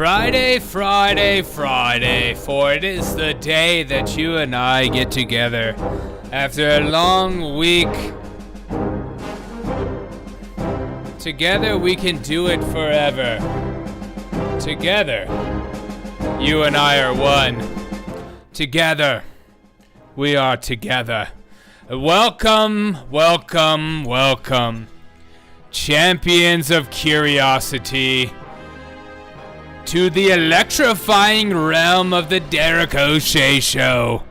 Friday, Friday, Friday, for it is the day that you and I get together after a long week. Together we can do it forever. Together, you and I are one. Together, we are together. Welcome, welcome, welcome. Champions of curiosity, to the electrifying realm of the Derek O'Shea Show.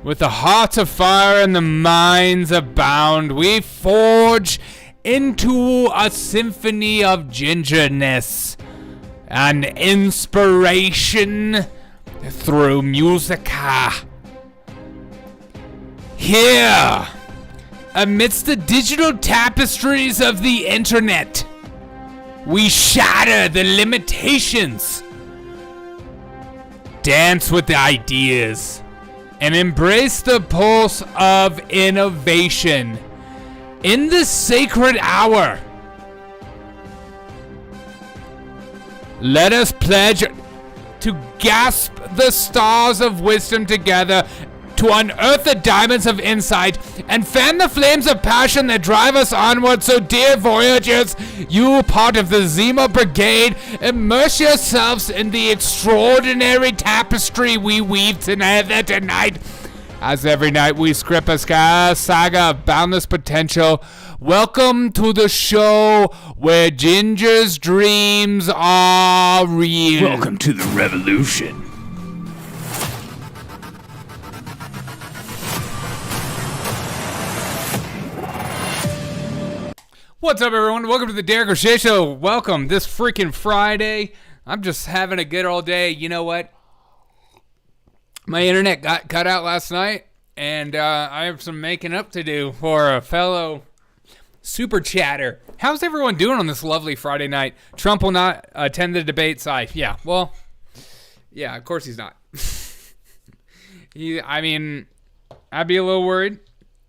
With the heart of fire and the minds abound, we forge into a symphony of gingerness and inspiration through musica. Here, amidst the digital tapestries of the internet, we shatter the limitations, dance with the ideas, and embrace the pulse of innovation. In this sacred hour, let us pledge to grasp the stars of wisdom together, to unearth the diamonds of insight and fan the flames of passion that drive us onward. So dear voyagers, you part of the Zima Brigade, immerse yourselves in the extraordinary tapestry we weave together tonight. As every night we script a saga of boundless potential. Welcome to the show where Ginger's dreams are real. Welcome to the revolution. What's up, everyone? Welcome to the Derek O'Shea Show. Welcome this freaking Friday. I'm just having a good old day. You know what? My internet got cut out last night, and I have some making up to do for a fellow super chatter. How's everyone doing on this lovely Friday night? Trump will not attend the debate side. Yeah, well, yeah, of course he's not. I'd be a little worried.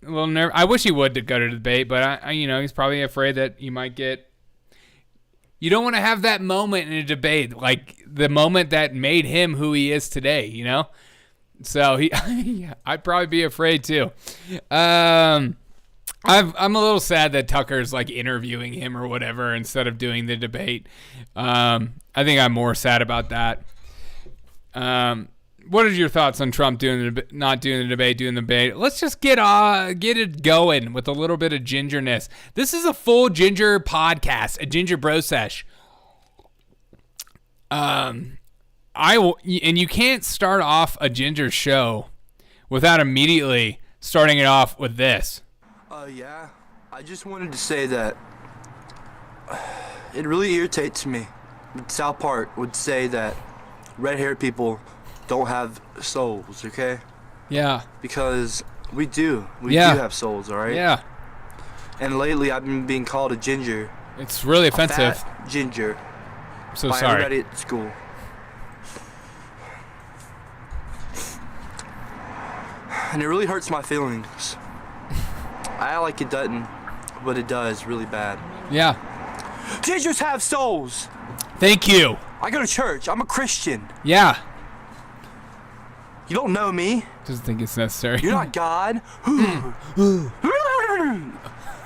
A little nervous. I wish he would go to the debate, but he's probably afraid that he might get. You don't want to have that moment in a debate, like the moment that made him who he is today. You know, so I'd probably be afraid too. I'm a little sad that Tucker's like interviewing him or whatever instead of doing the debate. I think I'm more sad about that. What are your thoughts on Trump not doing the debate, doing the debate? Let's just get it going with a little bit of gingerness. This is a full ginger podcast, a ginger bro sesh. And you can't start off a ginger show without immediately starting it off with this. Yeah, I just wanted to say that it really irritates me that South Park would say that red-haired people don't have souls, okay? Yeah. Because we do. We do have souls, all right? Yeah. And lately I've been being called a ginger. It's really offensive. Fat ginger. I'm so by sorry. everybody at school. And it really hurts my feelings. I act like it doesn't, but it does really bad. Yeah. Gingers have souls. Thank you. I go to church. I'm a Christian. Yeah. You don't know me. Doesn't think it's necessary. You're not God. You're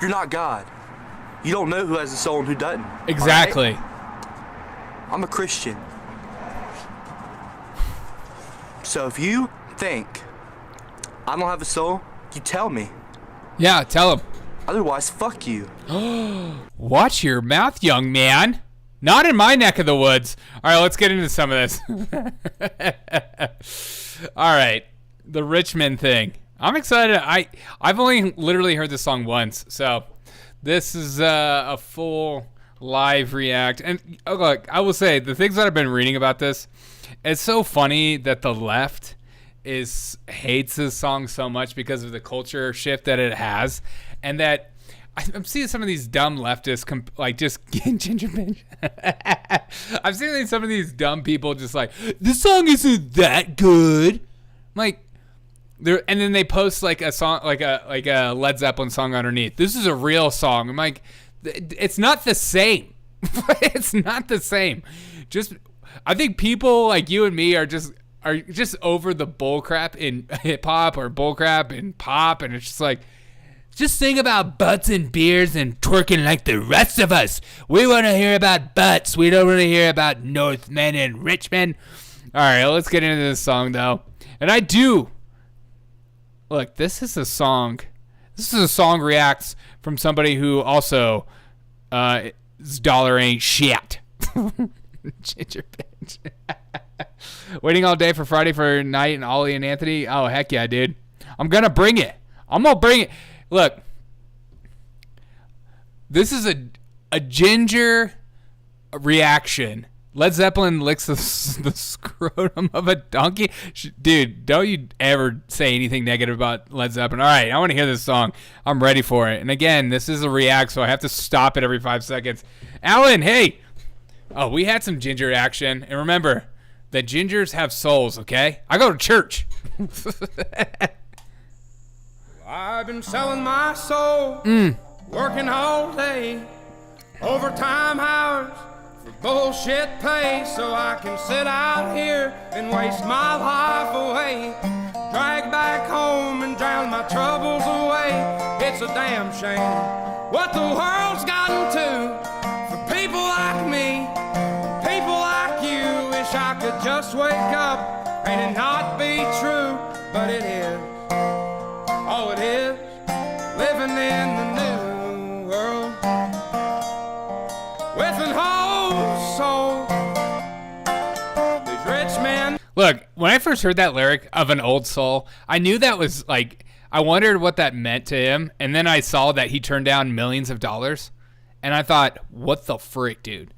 not God. You don't know who has a soul and who doesn't. Exactly. Right? I'm a Christian. So if you think I don't have a soul, you tell me. Yeah, tell him. Otherwise, fuck you. Watch your mouth, young man. Not in my neck of the woods. All right, let's get into some of this. All right, the Richmond thing. I'm excited. I've only literally heard this song once, so this is a full live react. And look, I will say the things that I've been reading about this. It's so funny that the left hates this song so much because of the culture shift that it has, and that I'm seeing some of these dumb leftists just ginger bitch. I've seen some of these dumb people just like, this song isn't that good. Like, and then they post like a song, like a Led Zeppelin song underneath. This is a real song. I'm like, it's not the same. It's not the same. I think people like you and me are just over the bullcrap in hip hop or bullcrap in pop, and it's just like, just sing about butts and beers and twerking like the rest of us. We want to hear about butts. We don't want to hear about Northmen and Richmond. All right, let's get into this song though. And I do. Look, this is a song reacts from somebody who also his dollar ain't shit. Ginger bitch. Waiting all day for Friday for night and Ollie and Anthony. Oh, heck yeah, dude. I'm going to bring it. Look, this is a ginger reaction. Led Zeppelin licks the scrotum of a donkey. Dude, don't you ever say anything negative about Led Zeppelin. All right, I want to hear this song. I'm ready for it. And again, this is a react, so I have to stop it every 5 seconds. Alan, hey. Oh, we had some ginger action. And remember that gingers have souls, okay? I go to church. I've been selling my soul, working all day, overtime hours for bullshit pay, so I can sit out here and waste my life away, drag back home and drown my troubles away. It's a damn shame what the world's gotten to for people like me, people like you. Wish I could just wake up and it not be true, but it is. Oh, it is living in the new world with an whole soul. These rich men. Look, when I first heard that lyric of an old soul, I knew that was like, I wondered what that meant to him. And then I saw that he turned down millions of dollars. And I thought, what the frick, dude?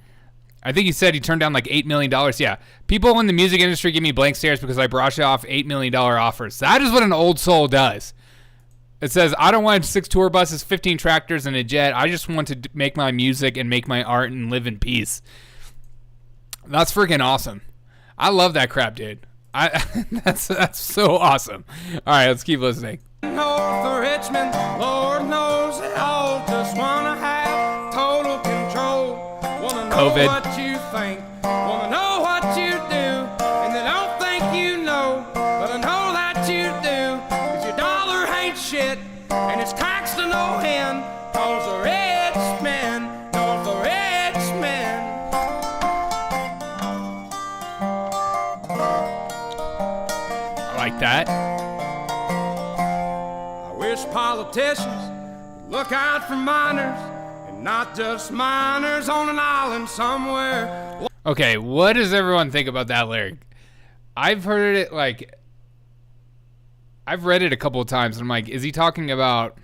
I think he said he turned down like $8 million. Yeah. People in the music industry give me blank stares because I brush off $8 million offers. That is what an old soul does. It says, I don't want 6 tour buses, 15 tractors, and a jet. I just want to make my music and make my art and live in peace. That's freaking awesome. I love that crap, dude. That's so awesome. All right, let's keep listening. North of Richmond, Lord knows they all just want to have total control. Want to know COVID. what you think, want to know what you do, and they don't think you know, but I know that you do, because your dollar ain't shit, and it's taxed to no end, cause the rich men, north the rich men. I like that. I wish politicians would look out for minors, and not just minors on an island somewhere. Okay, what does everyone think about that lyric? I've heard it I've read it a couple of times, and I'm like, is he talking about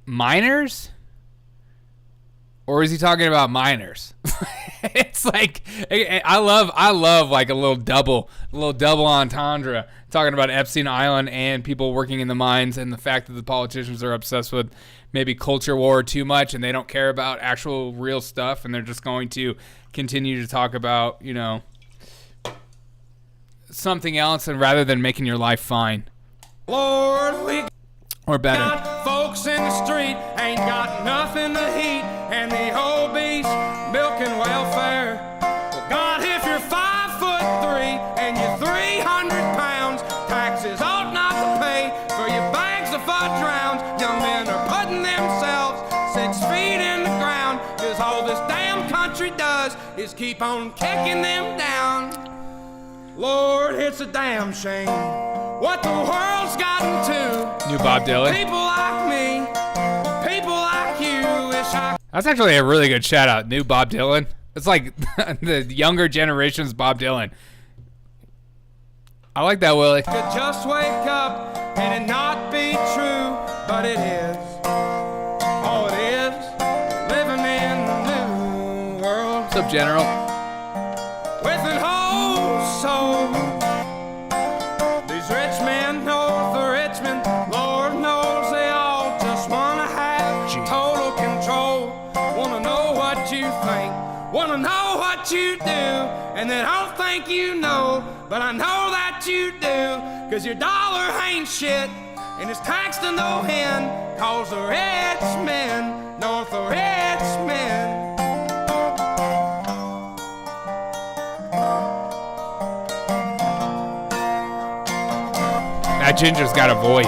minors? Or is he talking about minors? It's like, I love like a little double entendre, talking about Epstein Island and people working in the mines, and the fact that the politicians are obsessed with maybe culture war too much, and they don't care about actual real stuff, and they're just going to continue to talk about, you know, something else, and rather than making your life fine Lord, we or better. got folks in the street, ain't got nothing to eat, and the obese milking welfare. Well, God, if you're 5'3" and you're 300 pounds, taxes ought not to pay for your bags of fudge rounds. Young men are putting themselves 6 feet in the ground, cause all this damn country does is keep on kicking them down. Lord, it's a damn shame what the world's gotten to. New Bob Dylan. People like me, people like you, wish I That's actually a really good shout out. New Bob Dylan. It's like the younger generation's Bob Dylan. I like that, Willie. could just wake up and it not be true, but it is. Oh, it is living in the new world What's up, General? with an whole soul. These rich men north of Richmond, Lord knows they all just wanna have total control. Wanna know what you think, wanna know what you do, and they don't think you know, but I know that you do, cause your dollar ain't shit, and it's taxed to no end, cause the rich men, north of rich men. Ginger's got a voice.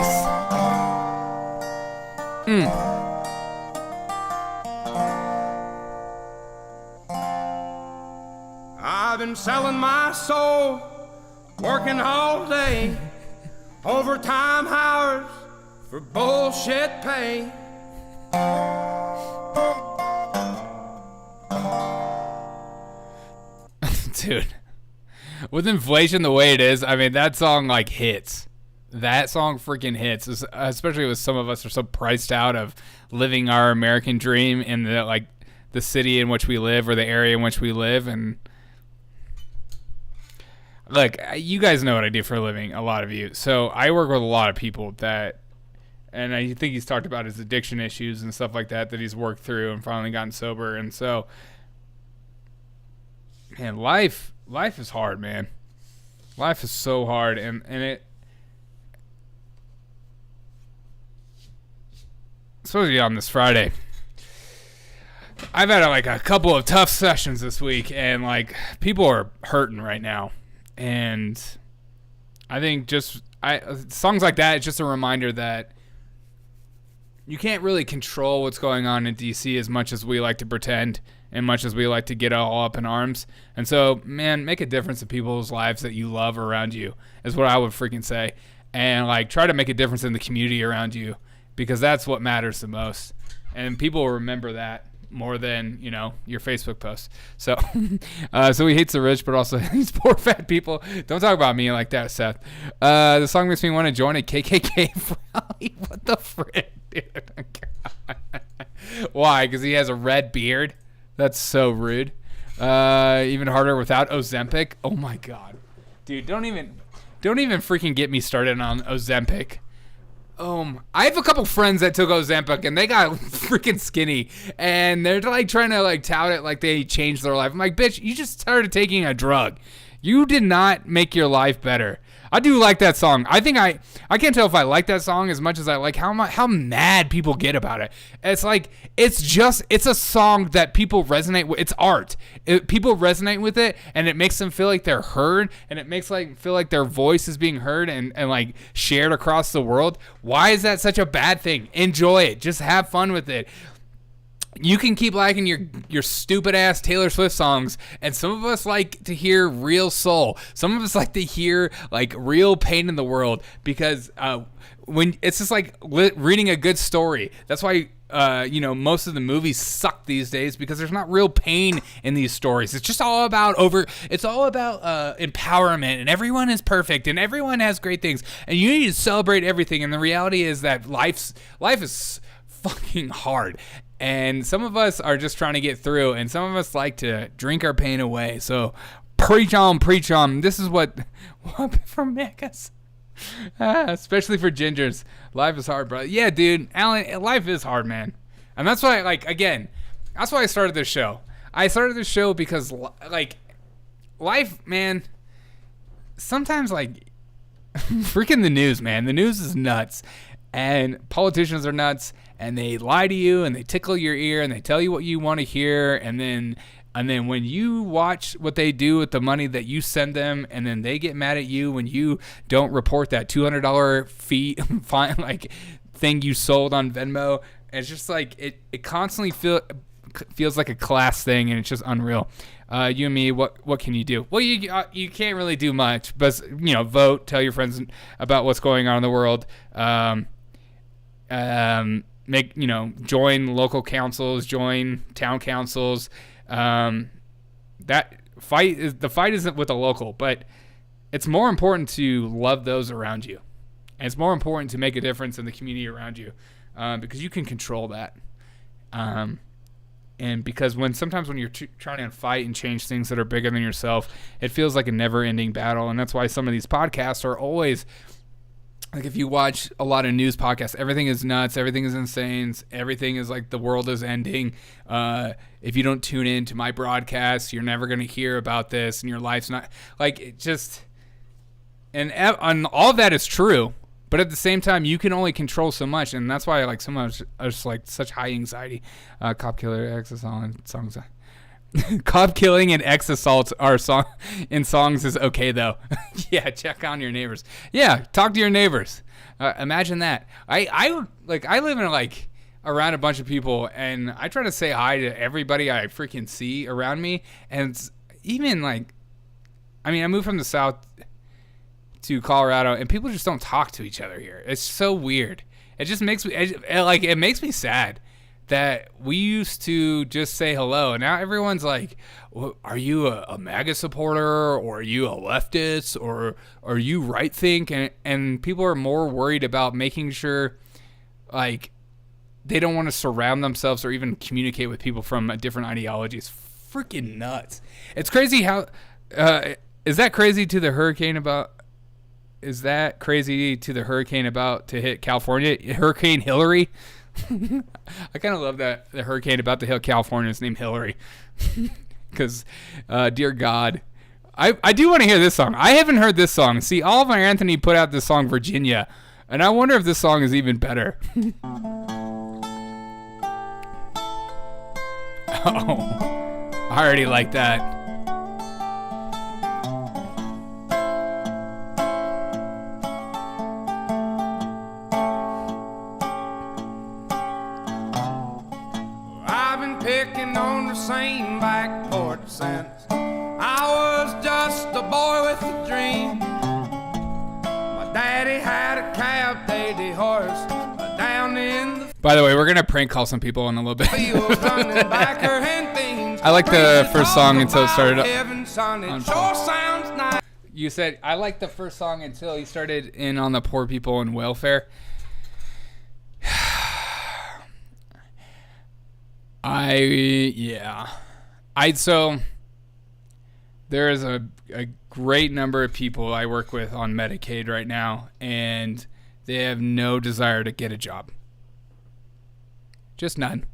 I've been selling my soul, working all day, overtime hours for bullshit pay. Dude, with inflation the way it is, I mean, that song like hits. That song freaking hits, especially with some of us are so priced out of living our American dream in the city in which we live or the area in which we live. And look, you guys know what I do for a living, a lot of you. So I work with a lot of people and I think he's talked about his addiction issues and stuff like that he's worked through and finally gotten sober. And so, man, life is hard, man. Life is so hard, and it, especially on this Friday, I've had a couple of tough sessions this week, and people are hurting right now. And I think songs like that, it's just a reminder that you can't really control what's going on in DC as much as we like to pretend and much as we like to get all up in arms. And so, man, make a difference in people's lives that you love around you is what I would freaking say. And try to make a difference in the community around you, because that's what matters the most. And people will remember that more than, your Facebook posts. So, so he hates the rich, but also these poor fat people. Don't talk about me like that, Seth. The song makes me want to join a KKK rally. What the frick, dude? Why? Because he has a red beard? That's so rude. Even harder without Ozempic. Oh my God, dude! Don't even freaking get me started on Ozempic. I have a couple friends that took Ozempic and they got freaking skinny, and they're trying to tout it like they changed their life. I'm like, bitch, you just started taking a drug. You did not make your life better. I do like that song. I think I can't tell if I like that song as much as I like how mad people get about it. It's it's a song that people resonate with. It's art. People resonate with it, and it makes them feel like they're heard, and it makes feel like their voice is being heard and shared across the world. Why is that such a bad thing? Enjoy it. Just have fun with it. You can keep liking your stupid ass Taylor Swift songs, and some of us like to hear real soul. Some of us like to hear real pain in the world, because when it's just reading a good story. That's why most of the movies suck these days, because there's not real pain in these stories. It's just all about empowerment, and everyone is perfect and everyone has great things, and you need to celebrate everything. And the reality is that life is fucking hard. And some of us are just trying to get through, and some of us like to drink our pain away. So preach on. This is what from Megas. Especially for Gingers. Life is hard, bro. Yeah, dude. Alan, life is hard, man. And that's why, that's why I started this show. I started this show because, life, man, sometimes, freaking the news, man. The news is nuts. And politicians are nuts, and they lie to you, and they tickle your ear, and they tell you what you want to hear, and then when you watch what they do with the money that you send them, and then they get mad at you when you don't report that $200 fee fine thing you sold on Venmo, it's just it constantly feels like a class thing, and it's just unreal. You and me, what can you do? Well, you can't really do much, but vote, tell your friends about what's going on in the world. Join local councils, join town councils. The fight isn't with the local, but it's more important to love those around you, and it's more important to make a difference in the community around you, because you can control that. And because sometimes when you're trying to fight and change things that are bigger than yourself, it feels like a never-ending battle. And that's why some of these podcasts are always, if you watch a lot of news podcasts, everything is nuts, everything is insane, everything is the world is ending. If you don't tune in to my broadcast, you're never going to hear about this, and your life's not, it just, and all of that is true. But at the same time, you can only control so much, and that's why some of us are just such high anxiety. Cop Killer X is on songs. Cop killing and ex assaults are in songs is okay though. Yeah, check on your neighbors. Yeah, talk to your neighbors. Imagine that. I live in like around a bunch of people, and I try to say hi to everybody I freaking see around me. And it's even like, I mean, I moved from the South to Colorado, and people just don't talk to each other here. It's so weird. It just makes me it makes me sad that we used to just say hello, and now everyone's like, well, are you a MAGA supporter, or are you a leftist, or are you right think? And people are more worried about making sure like they don't want to surround themselves or even communicate with people from a different ideology. It's freaking nuts. It's crazy how is that crazy to the hurricane about to hit California? Hurricane Hillary? I kind of love that the hurricane about to hit California is named Hillary. Because, dear God, I do want to hear this song. I haven't heard this song. See, Oliver Anthony put out this song, Virginia, and I wonder if this song is even better. Oh, I already like that. Picking on the same back porch since I was just a boy with a dream. My daddy had a cab, daily horse down in the By the way, we're gonna prank call some people in a little bit. fields running back her hen things. I like the first song until it started up. Heaven, son, it sure sounds nice. You said I like the first song until he started in on the poor people and welfare. So there is a great number of people I work with on Medicaid right now, and they have no desire to get a job. Just none.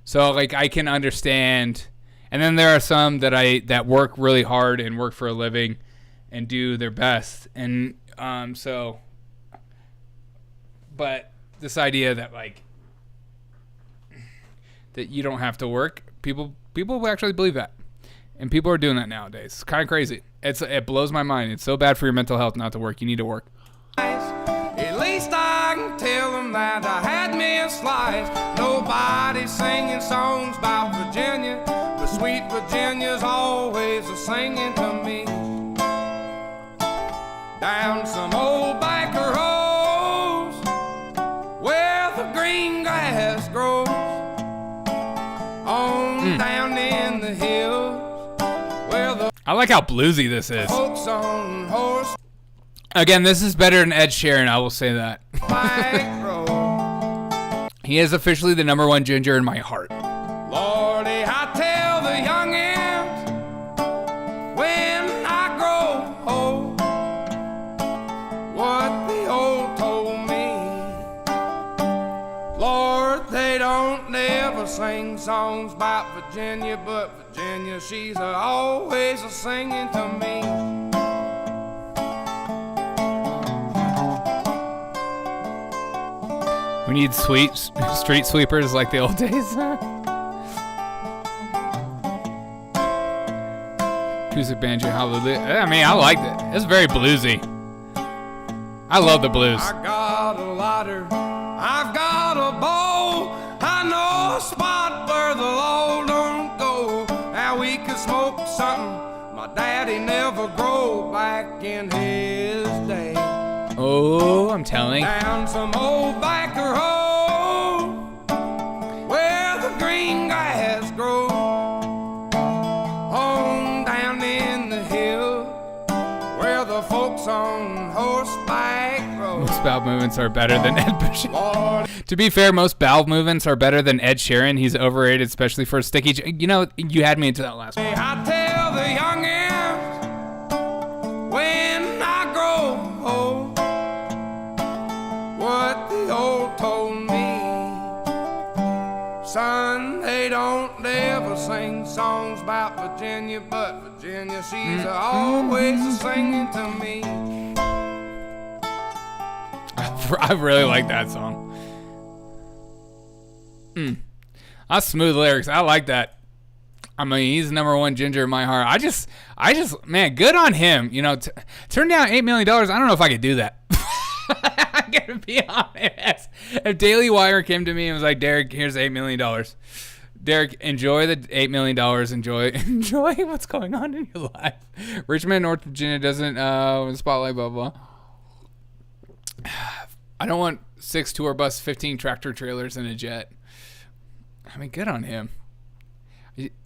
So like I can understand, and then there are some that work really hard and work for a living and do their best, and but this idea that like that you don't have to work, people actually believe that, and people are doing that nowadays. It's kind of crazy. It blows my mind. It's so bad for your mental health not to work. You need to work. At least I can tell them that I had me a slice. Nobody's singing songs about Virginia, but sweet Virginia's always a singing to me. Down some old biker roads where the green grass grows, on down in the hills where the I like how bluesy this is. folks on horse Again, this is better than Ed Sheeran, I will say that. back road. He is officially the number one ginger in my heart. Lordy, I tell the youngins when I grow old what the old told me. Lord, they don't never sing songs about Virginia, but Virginia, she's always a singing to me. We need street sweepers like the old days. Acoustic banjo, hallelujah. I mean, I like it. It's very bluesy. I love the blues. I got a lighter, I've got a bowl, I know a spot where the law don't go. Now we could smoke something my daddy never grew back in his day. Oh, I'm telling. Down some old biker road where the green grass grows, on down in the hill where the folks on horseback rode. Most bowel movements are better than Ed Sheeran. Lord, To be fair, most bowel movements are better than Ed Sheeran. He's overrated, especially for sticky. You know, you had me into that last one. I tell the youngins when I grow old what the old told me. Son, they don't ever sing songs about Virginia, but Virginia, she's always a singing to me. I really like that song. That's smooth lyrics. I like that. I mean, he's number one ginger in my heart. I just, man, good on him. You know, turn down $8 million. I don't know if I could do that. I'm gonna be honest. If Daily Wire came to me and was like, Derek, here's $8 million. Derek, enjoy the $8 million. Enjoy what's going on in your life. Richmond, North Virginia doesn't spotlight, blah, blah. I don't want 6 tour bus, 15 tractor trailers, and a jet. I mean, good on him.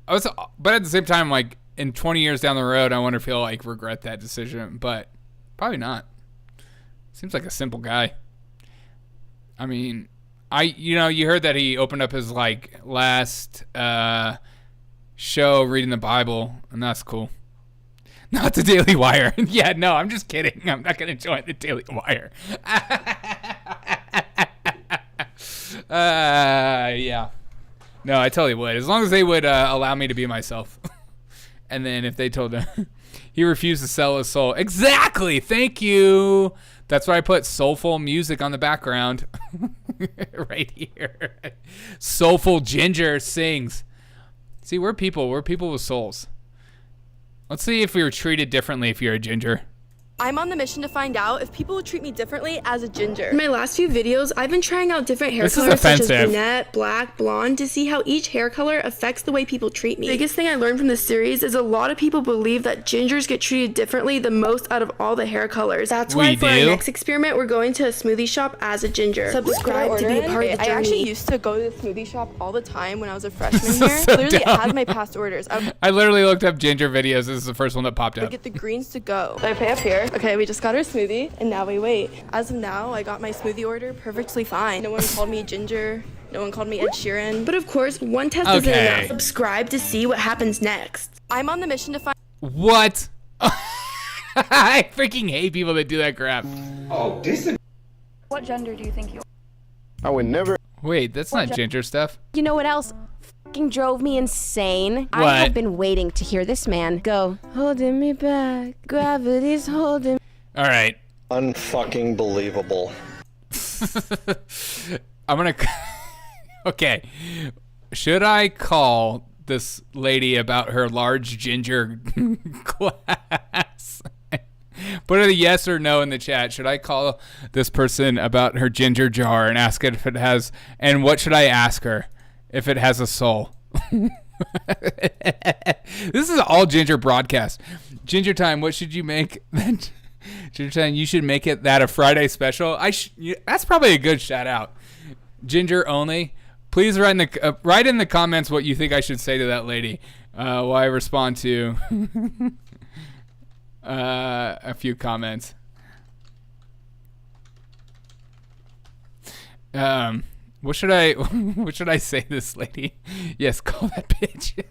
But at the same time, like, in 20 years down the road, I wonder if he'll, like, regret that decision. But probably not. Seems like a simple guy. I mean, you heard that he opened up his, like, last show reading the Bible, and that's cool. Not the Daily Wire. Yeah, no, I'm just kidding. I'm not going to join the Daily Wire. Yeah. No, I totally would. As long as they would allow me to be myself. And then if they told him he refused to sell his soul. Exactly. Thank you. That's why I put soulful music on the background. Right here. Soulful Ginger sings. See, we're people. We're people with souls. Let's see if we were treated differently if you're a ginger. I'm on the mission to find out if people would treat me differently as a ginger. In my last few videos, I've been trying out different hair colors such as brunette, black, blonde to see how each hair color affects the way people treat me. The biggest thing I learned from this series is a lot of people believe that gingers get treated differently the most out of all the hair colors. That's why for our next experiment, we're going to a smoothie shop as a ginger. Subscribe to be a part of the journey. I actually used to go to the smoothie shop all the time when I was a freshman here. So literally, it has my past orders. I literally looked up ginger videos. This is the first one that popped up. I get the greens to go. So I pay up here. Okay, we just got our smoothie, and now we wait. As of now, I got my smoothie order perfectly fine. No one called me ginger. No one called me Ed Sheeran. But of course, one test isn't enough. Subscribe to see what happens next. I'm on the mission to find... What? I freaking hate people that do that crap. Oh, this is... What gender do you think you are? I would never... Wait, that's not ginger stuff. You know what else fucking drove me insane? What? I have been waiting to hear this man go, holding me back, gravity's holding. All right. Unfucking believable. I'm gonna... Okay. Should I call this lady about her large ginger glass? Put a yes or no in the chat. Should I call this person about her ginger jar and ask it if it has... And what should I ask her? If it has a soul. This is all ginger broadcast. Ginger time, what should you make? Ginger time, you should make it that a Friday special. That's probably a good shout out. Ginger only. Please write in the comments what you think I should say to that lady while I respond to a few comments. What should I say to this lady? Yes, call that bitch.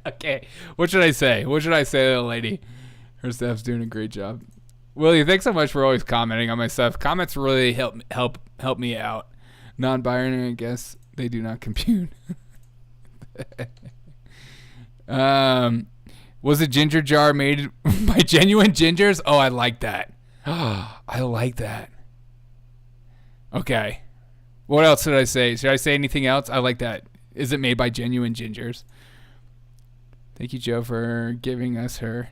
Okay. What should I say? What should I say to the lady? Her staff's doing a great job. Willie, thanks so much for always commenting on my stuff. Comments really help me out. Non-binary, I guess they do not compute. Was a ginger jar made by genuine gingers? Oh, I like that. I like that. Okay. What else should I say? Should I say anything else? I like that. Is it made by genuine gingers? Thank you, Joe, for giving us her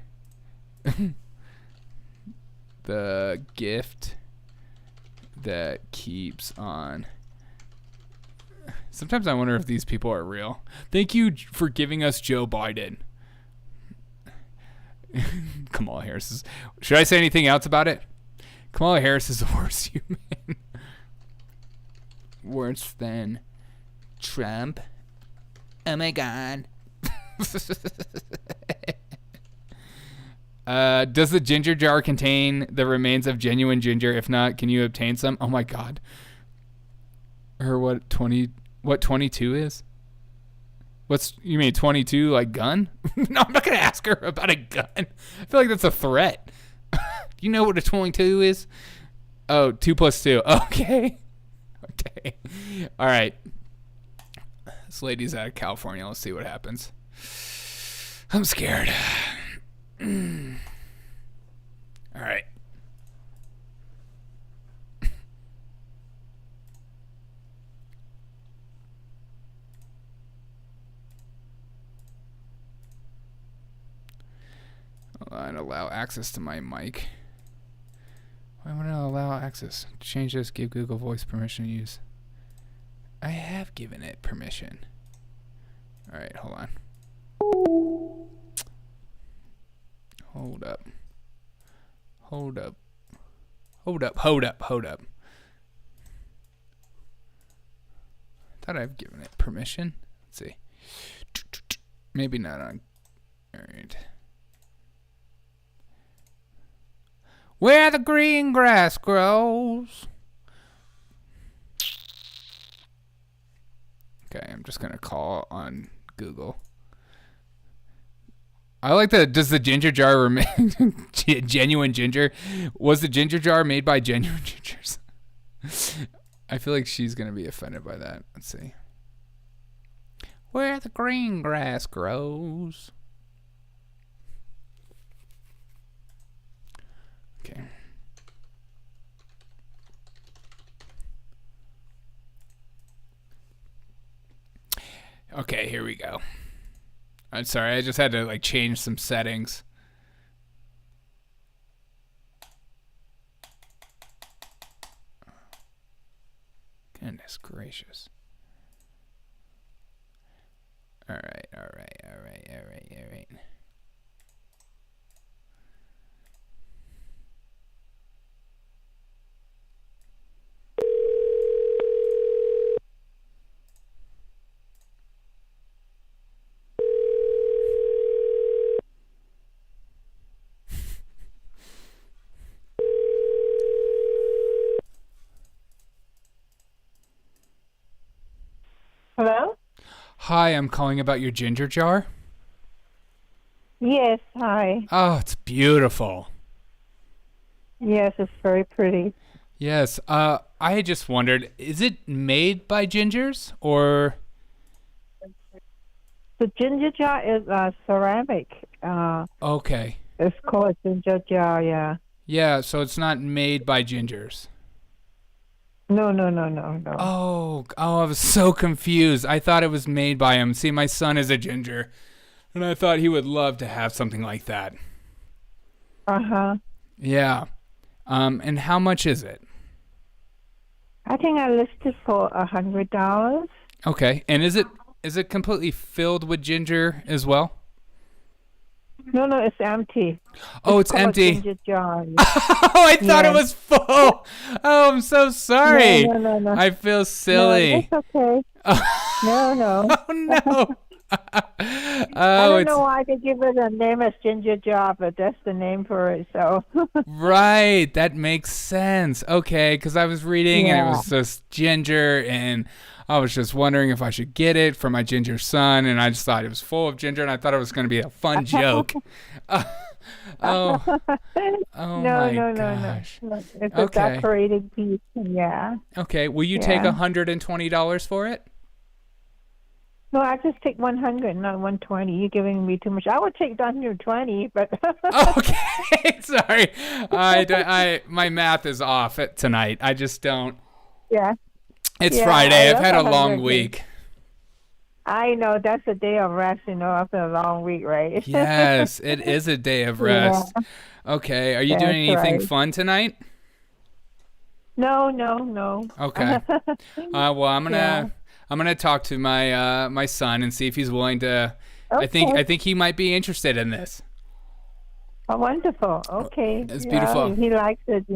the gift that keeps on. Sometimes I wonder if these people are real. Thank you for giving us Joe Biden. Kamala Harris. Should I say anything else about it? Kamala Harris is the worst human. Worse than Trump. Oh my god. Does the ginger jar contain the remains of genuine ginger? If not, can you obtain some? Oh my god. Or what 22 is? You mean 22 like gun? No, I'm not gonna ask her about a gun. I feel like that's a threat. You know what a 22 is? Oh, 2 plus 2. Okay. Okay. All right. This lady's out of California. Let's see what happens. I'm scared. All right. not allow access to my mic? Why would I allow access? Change this. Give Google Voice permission to use. I have given it permission. All right, hold on. Hold up. Hold up. Hold up. Hold up. Hold up. Thought I've given it permission. Let's see. Maybe not on. All right. Where the green grass grows. Okay, I'm just gonna call on Google. I like that. Does the ginger jar remain genuine ginger? Was the ginger jar made by genuine gingers? I feel like she's gonna be offended by that. Let's see. Where the green grass grows. Okay. Okay, here we go. I'm sorry, I just had to like change some settings. Goodness gracious. All right. Hello? Hi, I'm calling about your ginger jar. Yes, hi. Oh, it's beautiful. Yes, it's very pretty. Yes, I just wondered, is it made by gingers or? The ginger jar is ceramic. Okay. It's called ginger jar, yeah. Yeah, so it's not made by gingers. No. Oh, I was so confused. I thought it was made by him. See, my son is a ginger, and I thought he would love to have something like that. Uh-huh. Yeah. And how much is it? I think I listed for $100. Okay. And is it completely filled with ginger as well? No, it's empty. Oh, it's called empty. Ginger jar. Oh, I thought it was full. Oh, I'm so sorry. No. I feel silly. No, that's okay. No. Oh no. I don't know why they give it a name as ginger jar, but that's the name for it. So. Right, that makes sense. Okay, because I was reading and it was just ginger, and I was just wondering if I should get it for my ginger son, and I just thought it was full of ginger, and I thought it was going to be a fun joke. No. My gosh. It's a decorated piece. Yeah. Okay, will you take $120 for it? No, I just take 100, not 120. You're giving me too much. I would take the 120, but. Okay, sorry. My math is off tonight. I just don't. Yeah. It's Friday. I've had a long week. I know, that's a day of rest, after a long week, right? Yes, it is a day of rest. Yeah. Okay, are you doing anything fun tonight? No. Okay. Well, I'm gonna talk to my son and see if he's willing to. Okay. I think he might be interested in this. Oh, wonderful. Okay. It's beautiful. He likes it,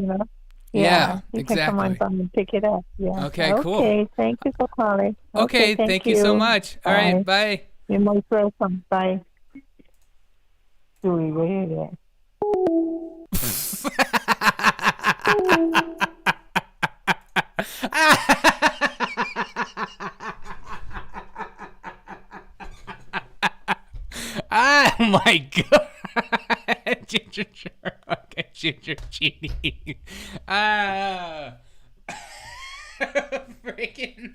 Yeah, you exactly. can come on down and pick it up. Yeah. Okay, cool. Okay, thank you for calling. Okay, thank you so much. All right, bye. You're most welcome. Bye. Julie, where are you at? Oh my god. Ginger jar. Okay, ginger genie. Freaking.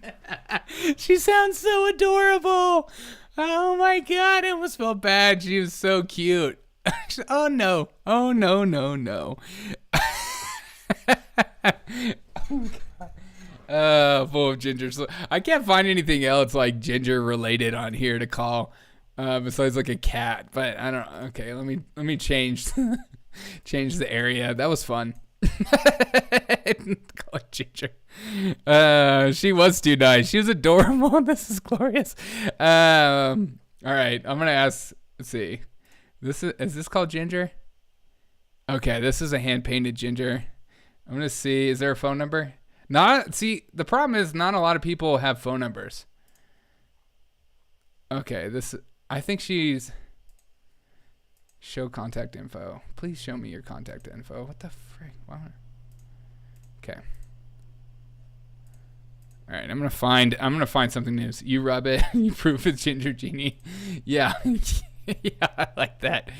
She sounds so adorable. Oh my god, I almost felt bad. She was so cute. Oh no. Oh no. Full of ginger. I can't find anything else like ginger related on here to call. besides like a cat, but I don't. Okay, let me change change the area. That was fun. Call it Ginger. She was too nice. She was adorable. This is glorious. All right, I'm gonna ask. Let's see. Is this called Ginger? Okay, this is a hand painted Ginger. I'm gonna see. Is there a phone number? The problem is not a lot of people have phone numbers. Okay, I think she's show contact info. Please show me your contact info. What the frick? Wow. Okay. All right, I'm gonna find something new. So you rub it, you proof it's Ginger Genie. Yeah, yeah, I like that.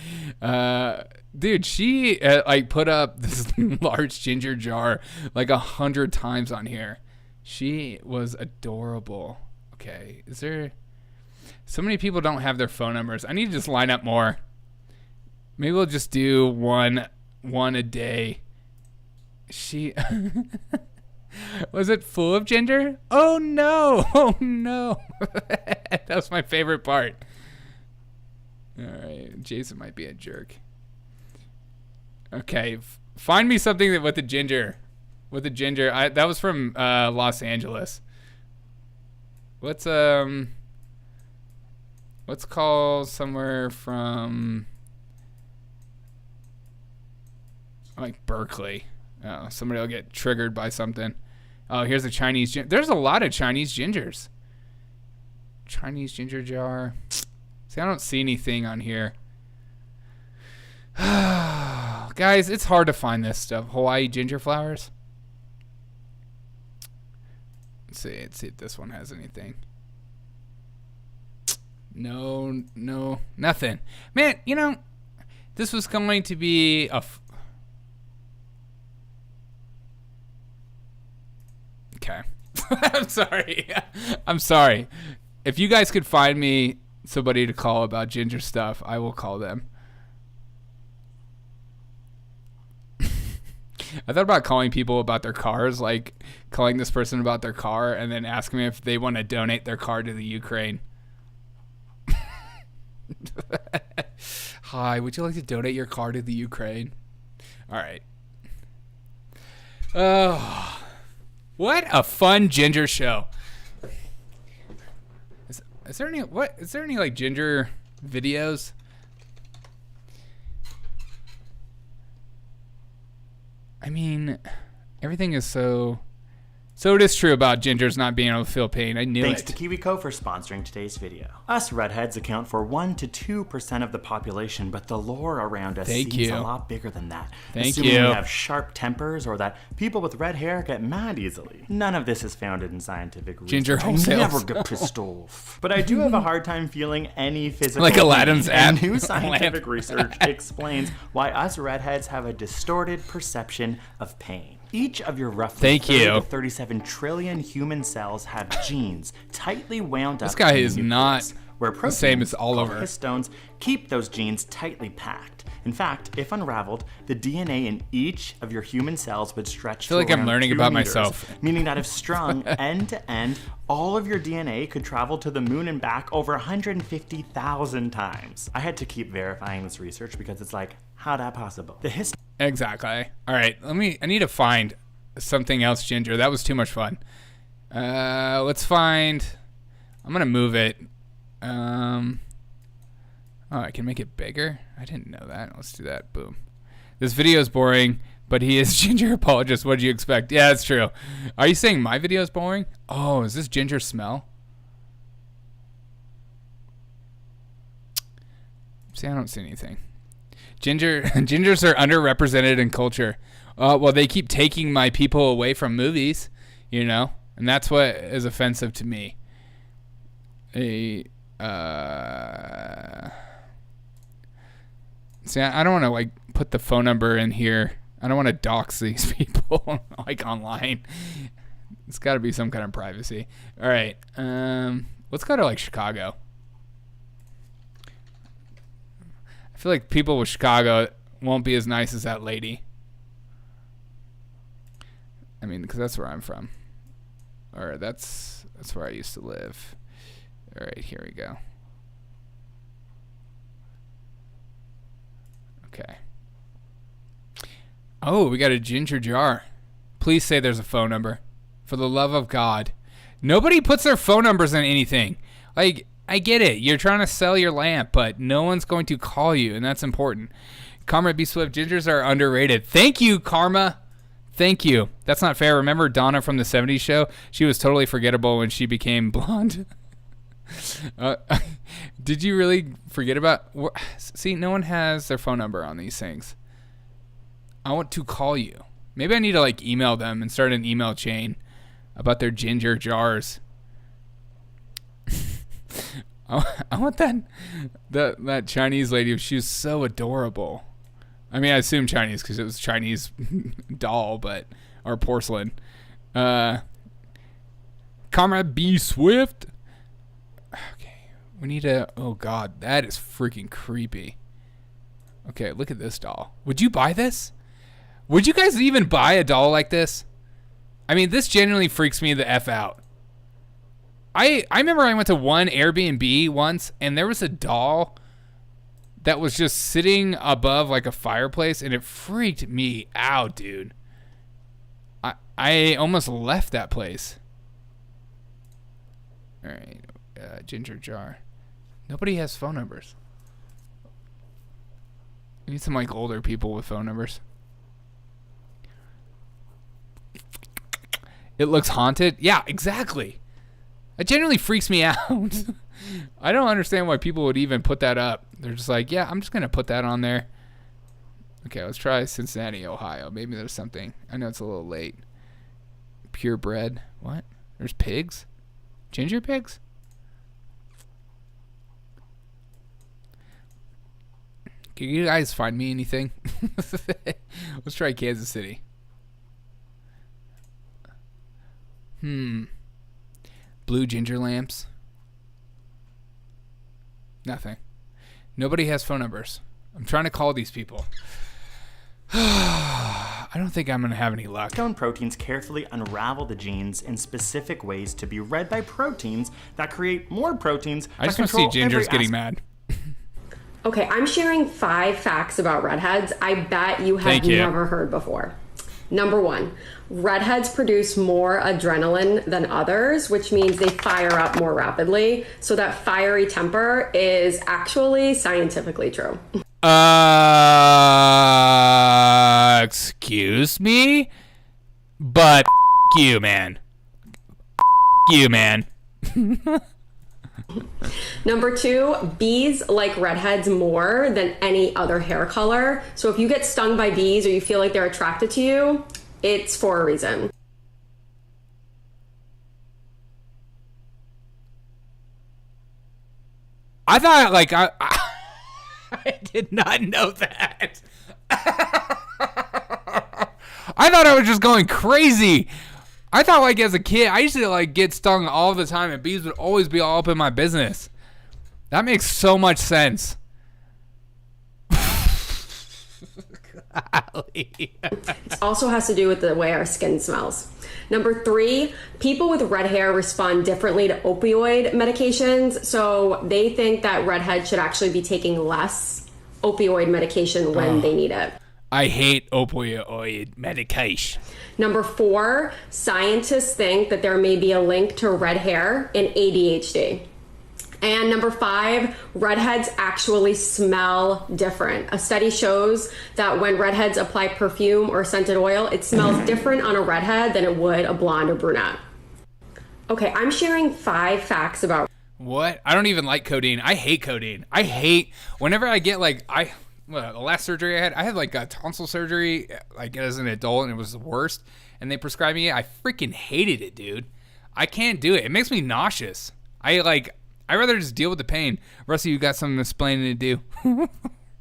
Dude, she like put up this large ginger jar like 100 times on here. She was adorable. Okay, is there? So many people don't have their phone numbers. I need to just line up more. Maybe we'll just do one a day. She was it full of ginger? Oh no! Oh no! That was my favorite part. All right, Jason might be a jerk. Okay, find me something with the ginger. With the ginger, that was from Los Angeles. Let's call somewhere from like Berkeley. Oh, somebody will get triggered by something. Oh, here's a Chinese ginger. There's a lot of Chinese gingers. Chinese ginger jar. See, I don't see anything on here. Guys, it's hard to find this stuff. Hawaii ginger flowers. Let's see if this one has anything. No, nothing. Man, this was going to be a... Okay. I'm sorry. If you guys could find me somebody to call about ginger stuff, I will call them. I thought about calling people about their cars, like calling this person about their car and then asking them if they want to donate their car to the Ukraine. Hi, would you like to donate your car to the Ukraine? All right. Oh, what a fun ginger show. Is there any like ginger videos? I mean, everything is so it is true about gingers not being able to feel pain. I knew Thanks it. to KiwiCo for sponsoring today's video. Us redheads account for 1 to 2% of the population, but the lore around us seems a lot bigger than that. Assuming we have sharp tempers or that people with red hair get mad easily. None of this is founded in scientific research. Ginger I never get pissed off. But I do have a hard time feeling any physical like Aladdin's pain. app. New scientific research explains why us redheads have a distorted perception of pain. Each of your roughly 30 to 37 trillion human cells have genes tightly wound up. This guy is not where the same as all over. Histones keep those genes tightly packed. In fact, if unraveled, the DNA in each of your human cells would stretch. I feel like I'm learning about myself. Meaning that if strung end to end, all of your DNA could travel to the moon and back over 150,000 times. I had to keep verifying this research because it's like, how that possible? Exactly. All right, I need to find something else ginger. That was too much fun. Let's find. I'm gonna move it. Oh, I can make it bigger. I didn't know that. Let's do that. Boom. This video is boring, but he is ginger apologist. What did you expect? Yeah, that's true. Are you saying my video is boring? Oh, is this ginger smell? See, I don't see anything. Gingers are underrepresented in culture. Well, they keep taking my people away from movies, and that's what is offensive to me. See, I don't want to like put the phone number in here. I don't want to dox these people like online. It's got to be some kind of privacy. All right, let's go to like Chicago. I feel like people with Chicago won't be as nice as that lady. I mean, because that's where I'm from. Or that's where I used to live. All right, here we go. Okay. Oh, we got a ginger jar. Please say there's a phone number. For the love of God. Nobody puts their phone numbers in anything. Like, I get it. You're trying to sell your lamp, but no one's going to call you, and that's important. Karma B. Swift, gingers are underrated. Thank you, Karma. Thank you. That's not fair. Remember Donna from the 70s show? She was totally forgettable when she became blonde. Did you really forget about... See, no one has their phone number on these things. I want to call you. Maybe I need to like email them and start an email chain about their ginger jars. I want that Chinese lady. She was so adorable. I mean, I assume Chinese because it was Chinese doll, or porcelain. Comrade B. Swift. Okay, we need to. Oh God, that is freaking creepy. Okay, look at this doll. Would you buy this? Would you guys even buy a doll like this? I mean, this genuinely freaks me the F out. I remember I went to one Airbnb once, and there was a doll that was just sitting above like a fireplace, and it freaked me out, dude. I almost left that place. All right, ginger jar. Nobody has phone numbers. We need some like older people with phone numbers. It looks haunted. Yeah, exactly. It genuinely freaks me out. I don't understand why people would even put that up. They're just like, yeah, I'm just going to put that on there. Okay, let's try Cincinnati, Ohio. Maybe there's something. I know it's a little late. Purebred. What? There's pigs? Ginger pigs? Can you guys find me anything? Let's try Kansas City. Blue ginger lamps. Nothing. Nobody has phone numbers. I'm trying to call these people. I don't think I'm going to have any luck. Ketone proteins carefully unravel the genes in specific ways to be read by proteins that create more proteins. I just want to see gingers getting mad. Okay, I'm sharing 5 facts about redheads I bet you have never heard before. Number 1, redheads produce more adrenaline than others, which means they fire up more rapidly. So that fiery temper is actually scientifically true. Excuse me? But you, man. You, man. Number 2, bees like redheads more than any other hair color. So if you get stung by bees or you feel like they're attracted to you, it's for a reason. I thought, like, I did not know that. I thought I was just going crazy. I thought, like, as a kid, I used to, like, get stung all the time, and bees would always be all up in my business. That makes so much sense. It also has to do with the way our skin smells. Number 3, people with red hair respond differently to opioid medications, so they think that redheads should actually be taking less opioid medication when they need it. I hate opioid medication. Number 4, scientists think that there may be a link to red hair and ADHD. And number 5, redheads actually smell different. A study shows that when redheads apply perfume or scented oil, it smells different on a redhead than it would a blonde or brunette. Okay, I'm sharing 5 facts about... What? I don't even like codeine. I hate codeine. I hate... Whenever I get, like... the last surgery I had like a tonsil surgery, like as an adult, and it was the worst. And they prescribed me it. I freaking hated it, dude. I can't do it. It makes me nauseous. I'd rather just deal with the pain. Rusty, you got some explaining to do.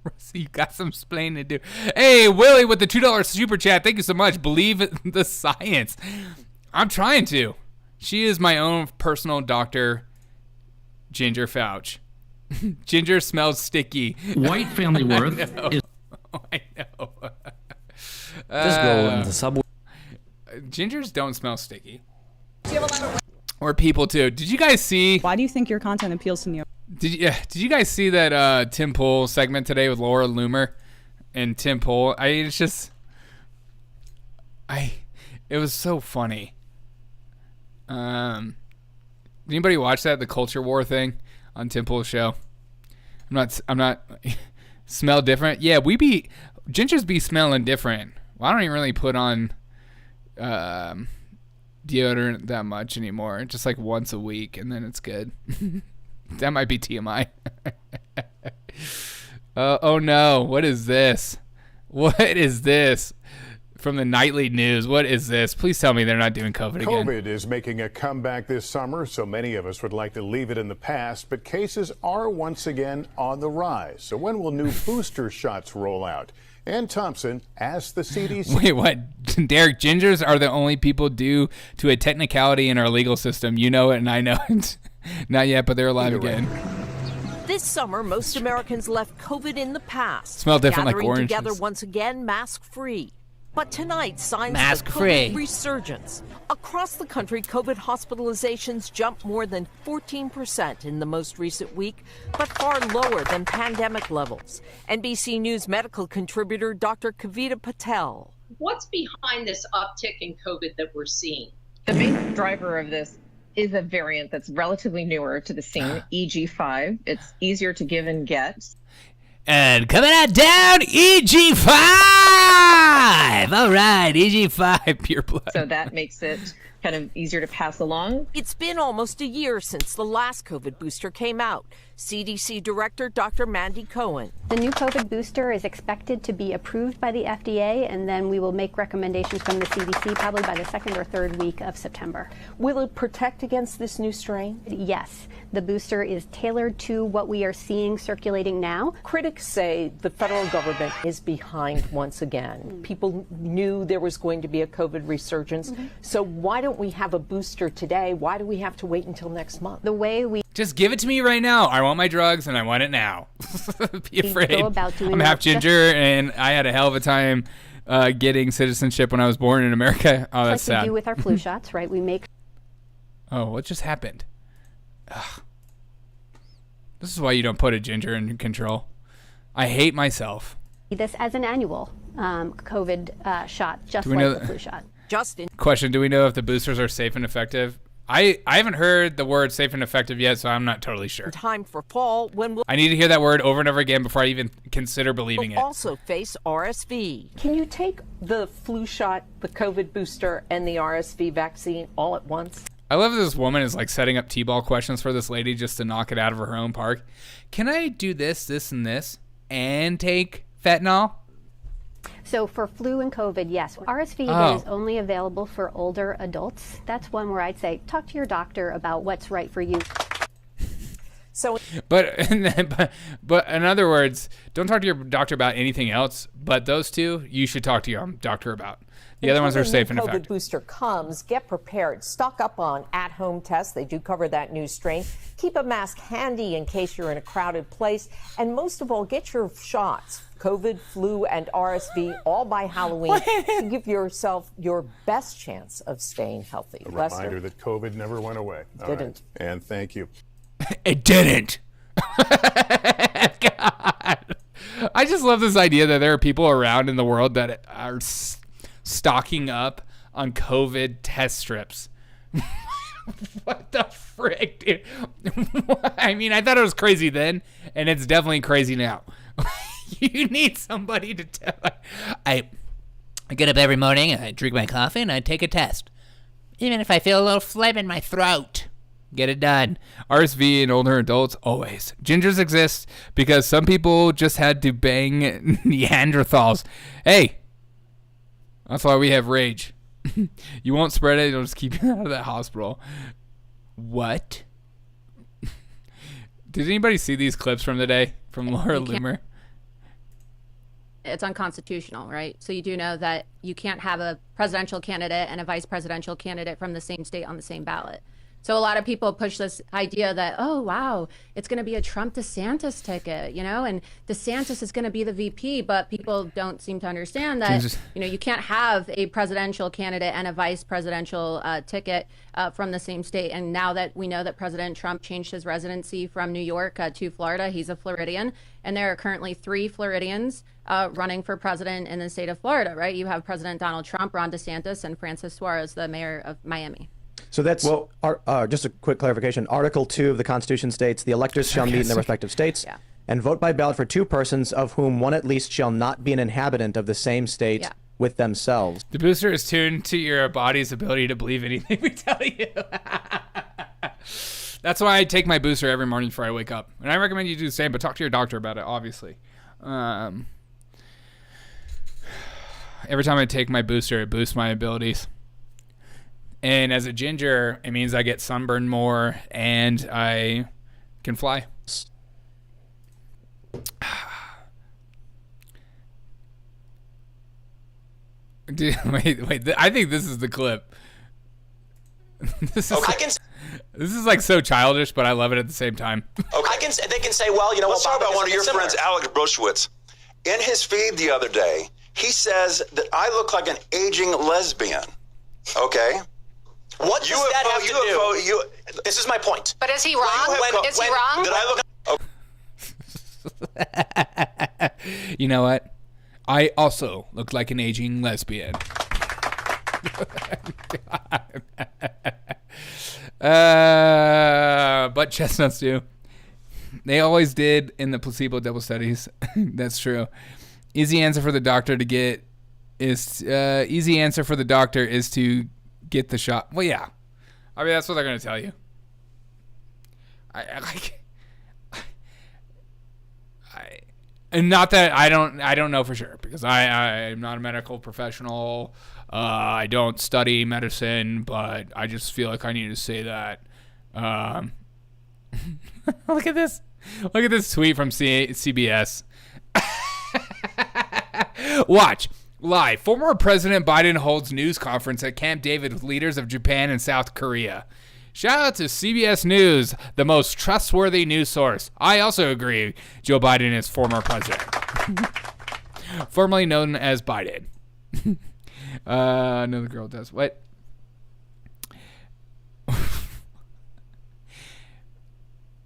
Rusty, you got some explaining to do. Hey, Willie with the $2 super chat. Thank you so much. Believe in the science. I'm trying to. She is my own personal doctor, Ginger Fouch. Ginger smells sticky. White family worth is... I know. Just go in the subway. Gingers don't smell sticky. Or people too. Did you guys see? Why do you think your content appeals to me? Did you guys see that Tim Pool segment today with Laura Loomer? and Tim Pool. It was so funny. Anybody watch that, the culture war thing on Tim Pool's show? I'm not smell different. Yeah, gingers be smelling different. Well, I don't even really put on deodorant that much anymore. Just like once a week, and then it's good. That might be TMI. Oh no, what is this? What is this? From the nightly news, what is this? Please tell me they're not doing COVID again. COVID is making a comeback this summer, so many of us would like to leave it in the past, but cases are once again on the rise. So when will new booster shots roll out? Ann Thompson asked the CDC. Wait, what? Derek, gingers are the only people due to a technicality in our legal system. You know it, and I know it. Not yet, but they're alive again. This summer, most Americans left COVID in the past. Smell different like gathering oranges. together once again, mask-free. But tonight, signs Mask of free. COVID resurgence. Across the country, COVID hospitalizations jumped more than 14% in the most recent week, but far lower than pandemic levels. NBC News medical contributor Dr. Kavita Patel. What's behind this uptick in COVID that we're seeing? The main driver of this is a variant that's relatively newer to the scene, EG5. It's easier to give and get. And coming out down, EG5! All right, EG5, pure blood. So that makes it kind of easier to pass along. It's been almost a year since the last COVID booster came out. CDC Director Dr. Mandy Cohen. The new COVID booster is expected to be approved by the FDA, and then we will make recommendations from the CDC probably by the second or third week of September. Will it protect against this new strain? Yes. The booster is tailored to what we are seeing circulating now. Critics say the federal government is behind once again. People knew there was going to be a COVID resurgence. So why don't we have a booster today? Why do we have to wait until next month? The way we just give it to me right now. I want my drugs and I want it now. Be afraid. I'm half ginger and I had a hell of a time getting citizenship when I was born in America. Oh, that's like sad. we do with our flu shots, right? We make. Oh, what just happened? Ugh. This is why you don't put a ginger in control. I hate myself. This as an annual COVID shot, just like the flu shot. Justin. Question, do we know if the boosters are safe and effective? I haven't heard the word safe and effective yet, so I'm not totally sure. Time for fall when we'll I need to hear that word over and over again before I even consider believing it. also face RSV. Can you take the flu shot, the COVID booster, and the RSV vaccine all at once? I love that this woman is like setting up T-ball questions for this lady just to knock it out of her own park. Can I do this, this, and this, and take fentanyl? So for flu and COVID, yes. RSV again is only available for older adults. That's one where I'd say talk to your doctor about what's right for you. So, but in other words, don't talk to your doctor about anything else. But those two, you should talk to your doctor about. The other ones are safe and effective. COVID booster comes, get prepared. Stock up on at-home tests. They do cover that new strain. Keep a mask handy in case you're in a crowded place. And most of all, get your shots. COVID, flu, and RSV all by Halloween to give yourself your best chance of staying healthy. A reminder that COVID never went away. Didn't. Right. And thank you. It didn't. God. I just love this idea that there are people around in the world that are stocking up on COVID test strips. What the frick, dude? I mean, I thought it was crazy then, and it's definitely crazy now. You need somebody to tell. I get up every morning, I drink my coffee, and I take a test. Even if I feel a little phlegm in my throat. Get it done. RSV in older adults, always. Gingers exist because some people just had to bang Neanderthals. Hey, that's why we have rage. You won't spread it, it'll just keep you out of that hospital. What? Did anybody see these clips from the day from Laura Loomer? It's unconstitutional, right? So you do know that you can't have a presidential candidate and a vice presidential candidate from the same state on the same ballot. So a lot of people push this idea that, oh, wow, it's going to be a Trump DeSantis ticket, you know, and DeSantis is going to be the VP. But people don't seem to understand that, you know, you can't have a presidential candidate and a vice presidential ticket from the same state. And now that we know that President Trump changed his residency from New York to Florida, he's a Floridian. And there are currently 3 Floridians running for president in the state of Florida, right? You have President Donald Trump, Ron DeSantis, and Francis Suarez, the mayor of Miami. So that's just a quick clarification. Article 2 of the Constitution states the electors shall meet in their respective states and vote by ballot for 2 persons, of whom one at least shall not be an inhabitant of the same state with themselves. The booster is tuned to your body's ability to believe anything we tell you. That's why I take my booster every morning before I wake up. And I recommend you do the same, but talk to your doctor about it, obviously. Every time I take my booster, it boosts my abilities. And as a ginger, it means I get sunburned more and I can fly. Dude, wait. I think this is the clip. This is like so childish, but I love it at the same time. Okay. They can say, well, you know, let's talk about one of your friends, Alex Brushwitz. In his feed the other day, he says that I look like an aging lesbian. Okay. What does that have to do? This is my point. But is he wrong? Is he wrong? Did I look? You know what? I also look like an aging lesbian. But chestnuts do. They always did in the placebo double studies. That's true. Easy answer for the doctor to get get the shot. Well, yeah. I mean, that's what they're going to tell you. And not that I don't know for sure, because I'm not a medical professional. I don't study medicine, but I just feel like I need to say that. Look at this. Look at this tweet from CBS. Watch. Live. Former President Biden holds news conference at Camp David with leaders of Japan and South Korea. Shout out to CBS News, the most trustworthy news source. I also agree Joe Biden is former president. Formerly known as Biden. Another girl does. What?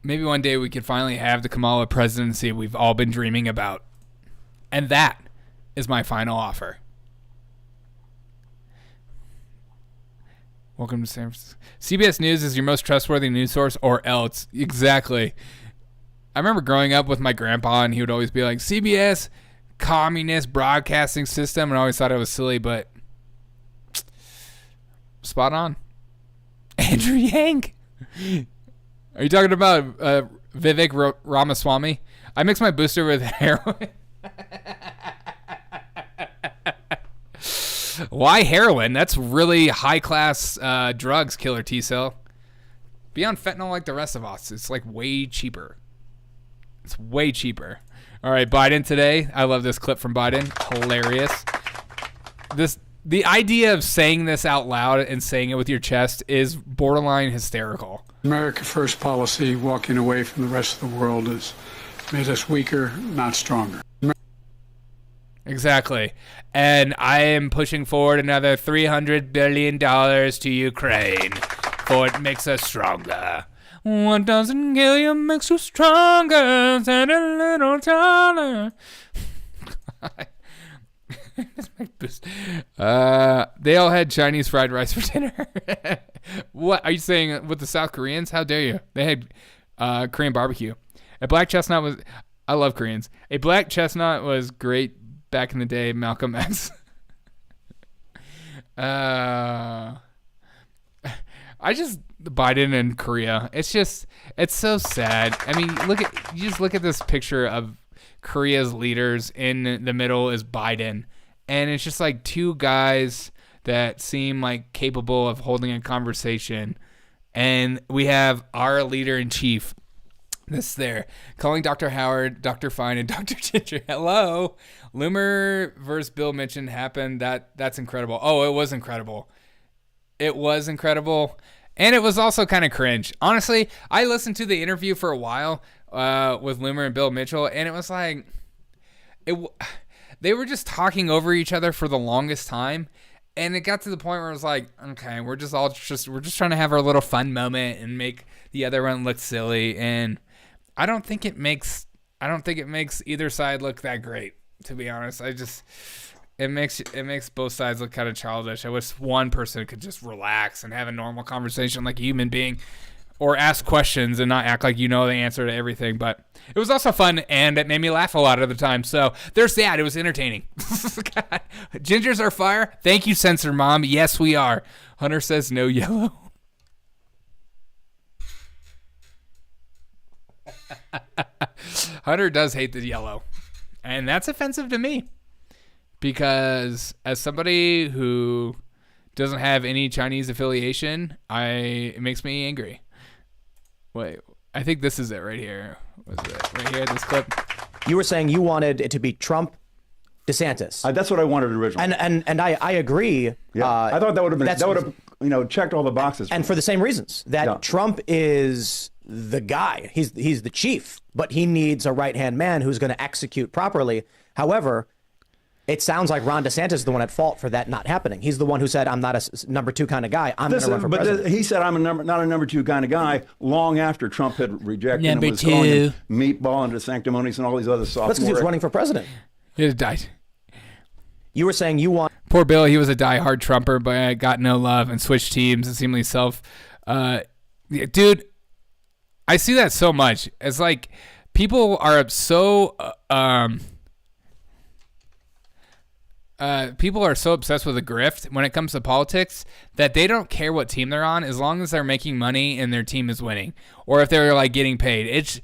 Maybe one day we could finally have the Kamala presidency we've all been dreaming about. And that is my final offer. Welcome to San Francisco. CBS News is your most trustworthy news source, or else. Exactly. I remember growing up with my grandpa, and he would always be like, CBS, communist broadcasting system, and I always thought it was silly, but spot on. Andrew Yang. Are you talking about Vivek Ramaswamy? I mix my booster with heroin. Why heroin? That's really high-class drugs, Killer T-Cell. Be on fentanyl like the rest of us. It's like way cheaper. It's way cheaper. All right, Biden today. I love this clip from Biden. Hilarious. The idea of saying this out loud and saying it with your chest is borderline hysterical. America First policy, walking away from the rest of the world, has made us weaker, not stronger. Exactly. And I am pushing forward another $300 billion to Ukraine, for it makes us stronger. What doesn't kill you makes you stronger. Stand a little taller. They all had Chinese fried rice for dinner. What are you saying with the South Koreans? How dare you? They had Korean barbecue. A black chestnut was. I love Koreans. A black chestnut was great back in the day. Malcolm X. Biden and Korea. It's so sad. I mean, you just look at this picture of Korea's leaders. In the middle is Biden. And it's just like two guys that seem like capable of holding a conversation. And we have our leader in chief. This there. Calling Dr. Howard, Dr. Fine, and Dr. Ginger. Hello. Loomer versus Bill Mitchell happened. That's incredible. Oh, it was incredible. It was incredible. And it was also kind of cringe. Honestly, I listened to the interview for a while with Loomer and Bill Mitchell, and it was like they were just talking over each other for the longest time. And it got to the point where it was like, okay, we're just trying to have our little fun moment and make the other one look silly. And I don't think it makes either side look that great, to be honest. It makes both sides look kind of childish. I wish one person could just relax and have a normal conversation like a human being, or ask questions and not act like you know the answer to everything. But it was also fun, and it made me laugh a lot of the time. So there's that. It was entertaining. God. Gingers are fire. Thank you, Censor Mom. Yes, we are. Hunter says no yellow. Hunter does hate the yellow, and that's offensive to me, because as somebody who doesn't have any Chinese affiliation, it makes me angry. Wait, I think this is it right here. Was it right here? This clip. You were saying you wanted it to be Trump, DeSantis. That's what I wanted originally. And I agree. Yeah. I thought that would have checked all the boxes. And for the same reasons that Trump is the guy. He's the chief, but he needs a right-hand man who's going to execute properly. However, it sounds like Ron DeSantis is the one at fault for that not happening. He's the one who said, I'm not a number two kind of guy. I'm going to run for president. He said, I'm not a number two kind of guy, long after Trump had rejected him and was calling him meatball and sanctimonious and all these other sophomore. That's because he was running for president. He died. You were saying you want... Poor Bill, he was a diehard Trumper, but got no love and switched teams and seemingly dude, I see that so much. It's like people are so... people are so obsessed with the grift when it comes to politics that they don't care what team they're on as long as they're making money and their team is winning, or if they're like getting paid. It's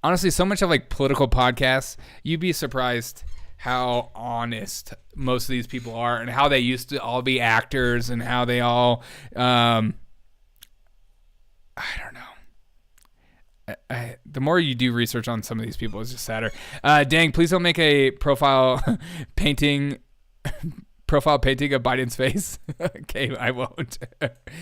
honestly so much of like political podcasts. You'd be surprised how honest most of these people are and how they used to all be actors and how they all, I don't know. The more you do research on some of these people, it's just sadder. Dang, please don't make a profile painting of Biden's face. Okay, I won't.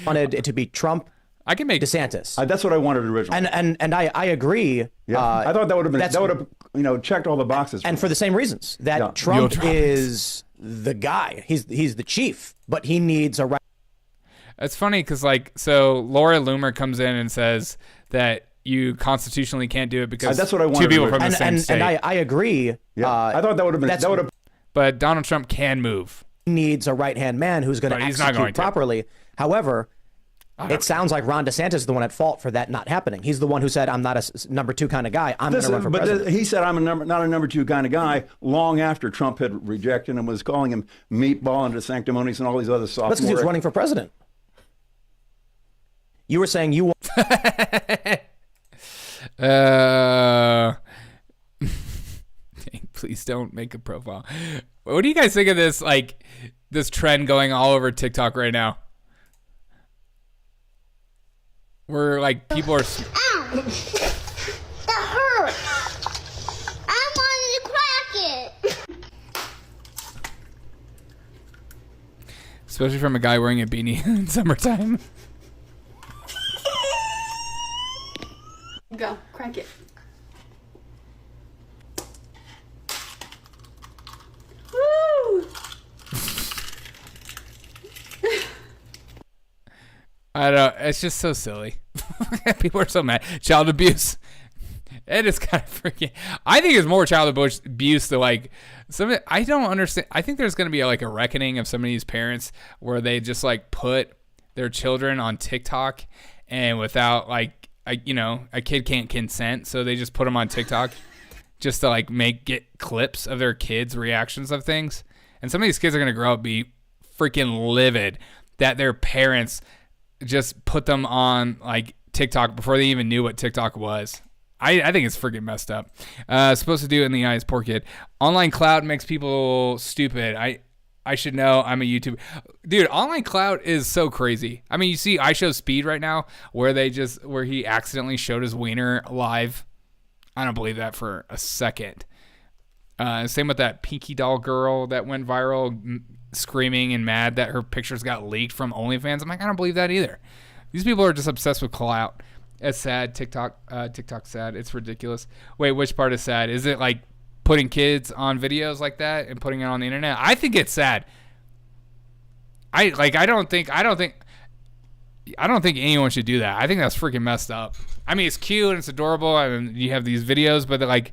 Wanted it to be Trump. I can make DeSantis. That's what I wanted originally. And I agree. Yeah. I thought that would have checked all the boxes. And for the same reasons that Trump is the guy. He's the chief, but he needs a right. It's funny because so Laura Loomer comes in and says that you constitutionally can't do it because that's what I wanted two people from the same state. And I agree. Yeah. I thought that would have. But Donald Trump can move. He needs a right-hand man who's going to execute properly. However, it sounds like Ron DeSantis is the one at fault for that not happening. He's the one who said, I'm not a number two kind of guy. I'm going to run for president. He said, I'm not a number two kind of guy, long after Trump had rejected him and was calling him meatball and sanctimonious and all these other sophomore. That's because he was running for president. You were saying you... Please don't make a profile. What do you guys think of this, this trend going all over TikTok right now? Where, people are... Ow! That hurt! I wanted to crack it! Especially from a guy wearing a beanie in summertime. Go, crack it. Woo! I don't. It's just so silly. People are so mad. Child abuse. It is kind of freaking. I think it's more child abuse to some. I don't understand. I think there's going to be a reckoning of some of these parents where they just put their children on TikTok, and without a kid can't consent, so they just put them on TikTok just to get clips of their kids' reactions of things. And some of these kids are going to grow up be freaking livid that their parents just put them on TikTok before they even knew what TikTok was. I think it's freaking messed up. Supposed to do it in the eyes, poor kid. Online clout makes people stupid. I should know. I'm a YouTuber. Dude, online clout is so crazy. I mean, you see iShowSpeed right now where he accidentally showed his wiener live. I don't believe that for a second. Same with that Pinky Doll girl that went viral, screaming and mad that her pictures got leaked from OnlyFans. I'm like, I don't believe that either. These people are just obsessed with clout. It's sad. TikTok's sad. It's ridiculous. Wait, which part is sad? Is it like putting kids on videos like that and putting it on the internet? I think it's sad. I don't think anyone should do that. I think that's freaking messed up. I mean, it's cute and it's adorable, and you have these videos, but like,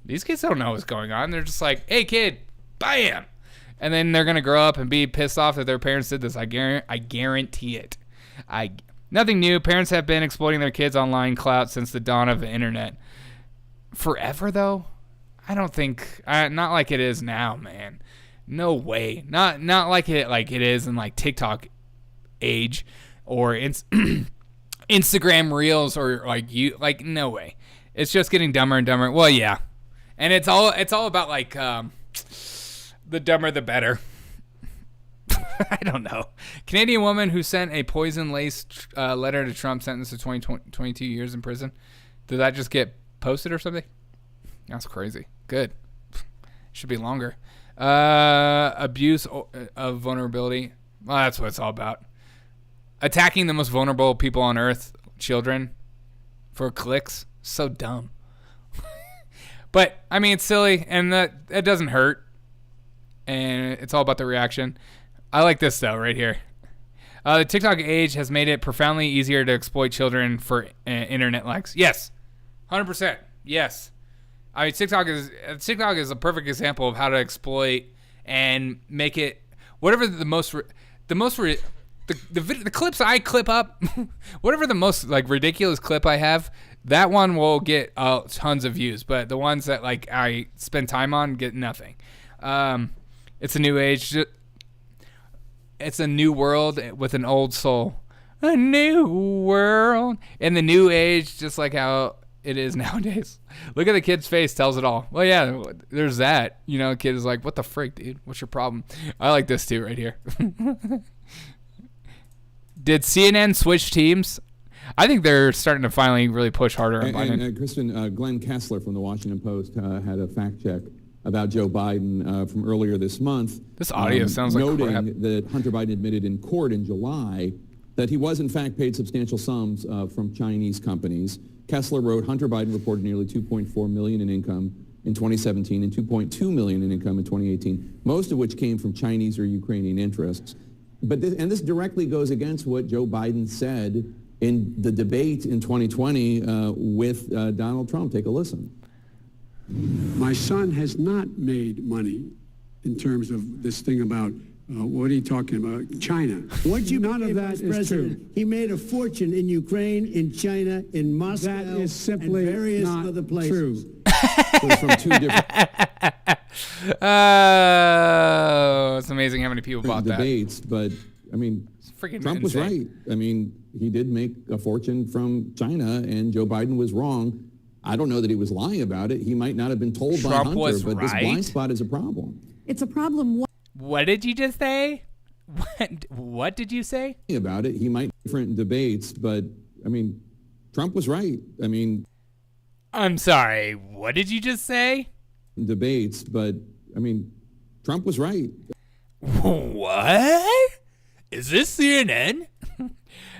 these kids don't know what's going on. They're just like, hey kid, bam, and then they're gonna grow up and be pissed off that their parents did this. I guarantee it. Nothing new. Parents have been exploiting their kids' online clout since the dawn of the internet. Forever though, I don't think. Not like it is now, man. No way. Not like it is in like TikTok age or Instagram Reels or like no way. It's just getting dumber and dumber. Well, yeah, and it's all about like the dumber the better. I don't know. Canadian woman who sent a poison-laced letter to Trump sentenced to 22 years in prison. Did that just get posted or something? That's crazy. Good. Should be longer. Abuse of vulnerability. Well, that's what it's all about. Attacking the most vulnerable people on earth, children, for clicks. So dumb. But, I mean, it's silly, and that doesn't hurt. And it's all about the reaction. I like this, though, right here. The TikTok age has made it profoundly easier to exploit children for internet likes. Yes. 100%. Yes. I mean, TikTok is a perfect example of how to exploit and make it whatever the clips I clip up, whatever the most like ridiculous clip I have, that one will get tons of views. But the ones that like I spend time on get nothing. It's a new age. It's a new world with an old soul. A new world. In the new age, just like how it is nowadays. Look at the kid's face, tells it all. Well, yeah, there's that. You know, a kid is like, what the frick, dude? What's your problem? I like this too right here. Did CNN switch teams? I think they're starting to finally really push harder on Biden. And Kristen, Glenn Kessler from the Washington Post had a fact check about Joe Biden from earlier this month. This audio sounds like noting crap. that Hunter Biden admitted in court in July that he was in fact paid substantial sums from Chinese companies. Kessler wrote, Hunter Biden reported nearly $2.4 million in income in 2017 and $2.2 million in income in 2018, most of which came from Chinese or Ukrainian interests. But this directly goes against what Joe Biden said in the debate in 2020 with Donald Trump. Take a listen. My son has not made money in terms of this thing about, what are you talking about? China. None of that is true. He made a fortune in Ukraine, in China, in Moscow, that is simply and various not other places. True. From two different it's amazing how many people bought debates, but I mean, Trump was right. I mean, he did make a fortune from China, and Joe Biden was wrong. I don't know that he was lying about it. He might not have been told by Hunter, but this blind spot is a problem. It's a problem. What did you just say? What did you say? About it, he might different debates, but I mean, Trump was right. I mean, I'm sorry. What did you just say? Debates, but I mean, Trump was right. What? Is this CNN?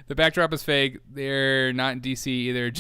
The backdrop is fake. They're not in D.C. either.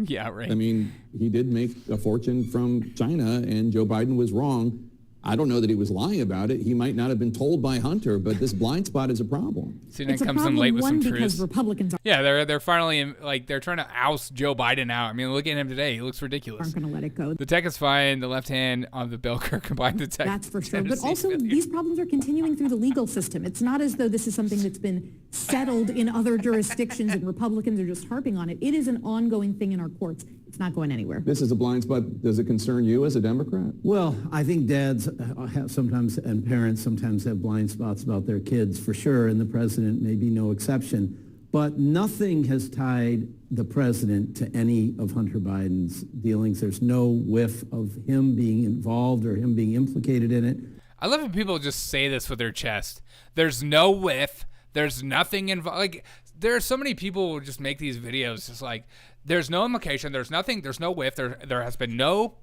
Yeah, right. I mean, he did make a fortune from China, and Joe Biden was wrong. I don't know that he was lying about it. He might not have been told by Hunter, but this blind spot is a problem. CNN comes in late with some truths. Republicans are they're finally they're trying to oust Joe Biden out. I mean, look at him today. He looks ridiculous. Aren't going to let it go. The tech is fine. The left hand on the bell curve combined the tech. That's for sure. But also, these problems are continuing through the legal system. It's not as though this is something that's been settled in other jurisdictions and Republicans are just harping on it. It is an ongoing thing in our courts. It's not going anywhere. This is a blind spot. Does it concern you as a Democrat? Well, I think dads have sometimes, and parents sometimes have blind spots about their kids, for sure, and the president may be no exception. But nothing has tied the president to any of Hunter Biden's dealings. There's no whiff of him being involved or him being implicated in it. I love when people just say this with their chest. There's no whiff. There's nothing involved. Like, there are so many people who just make these videos just like, there's no implication. There's nothing. There's no whiff. There has been no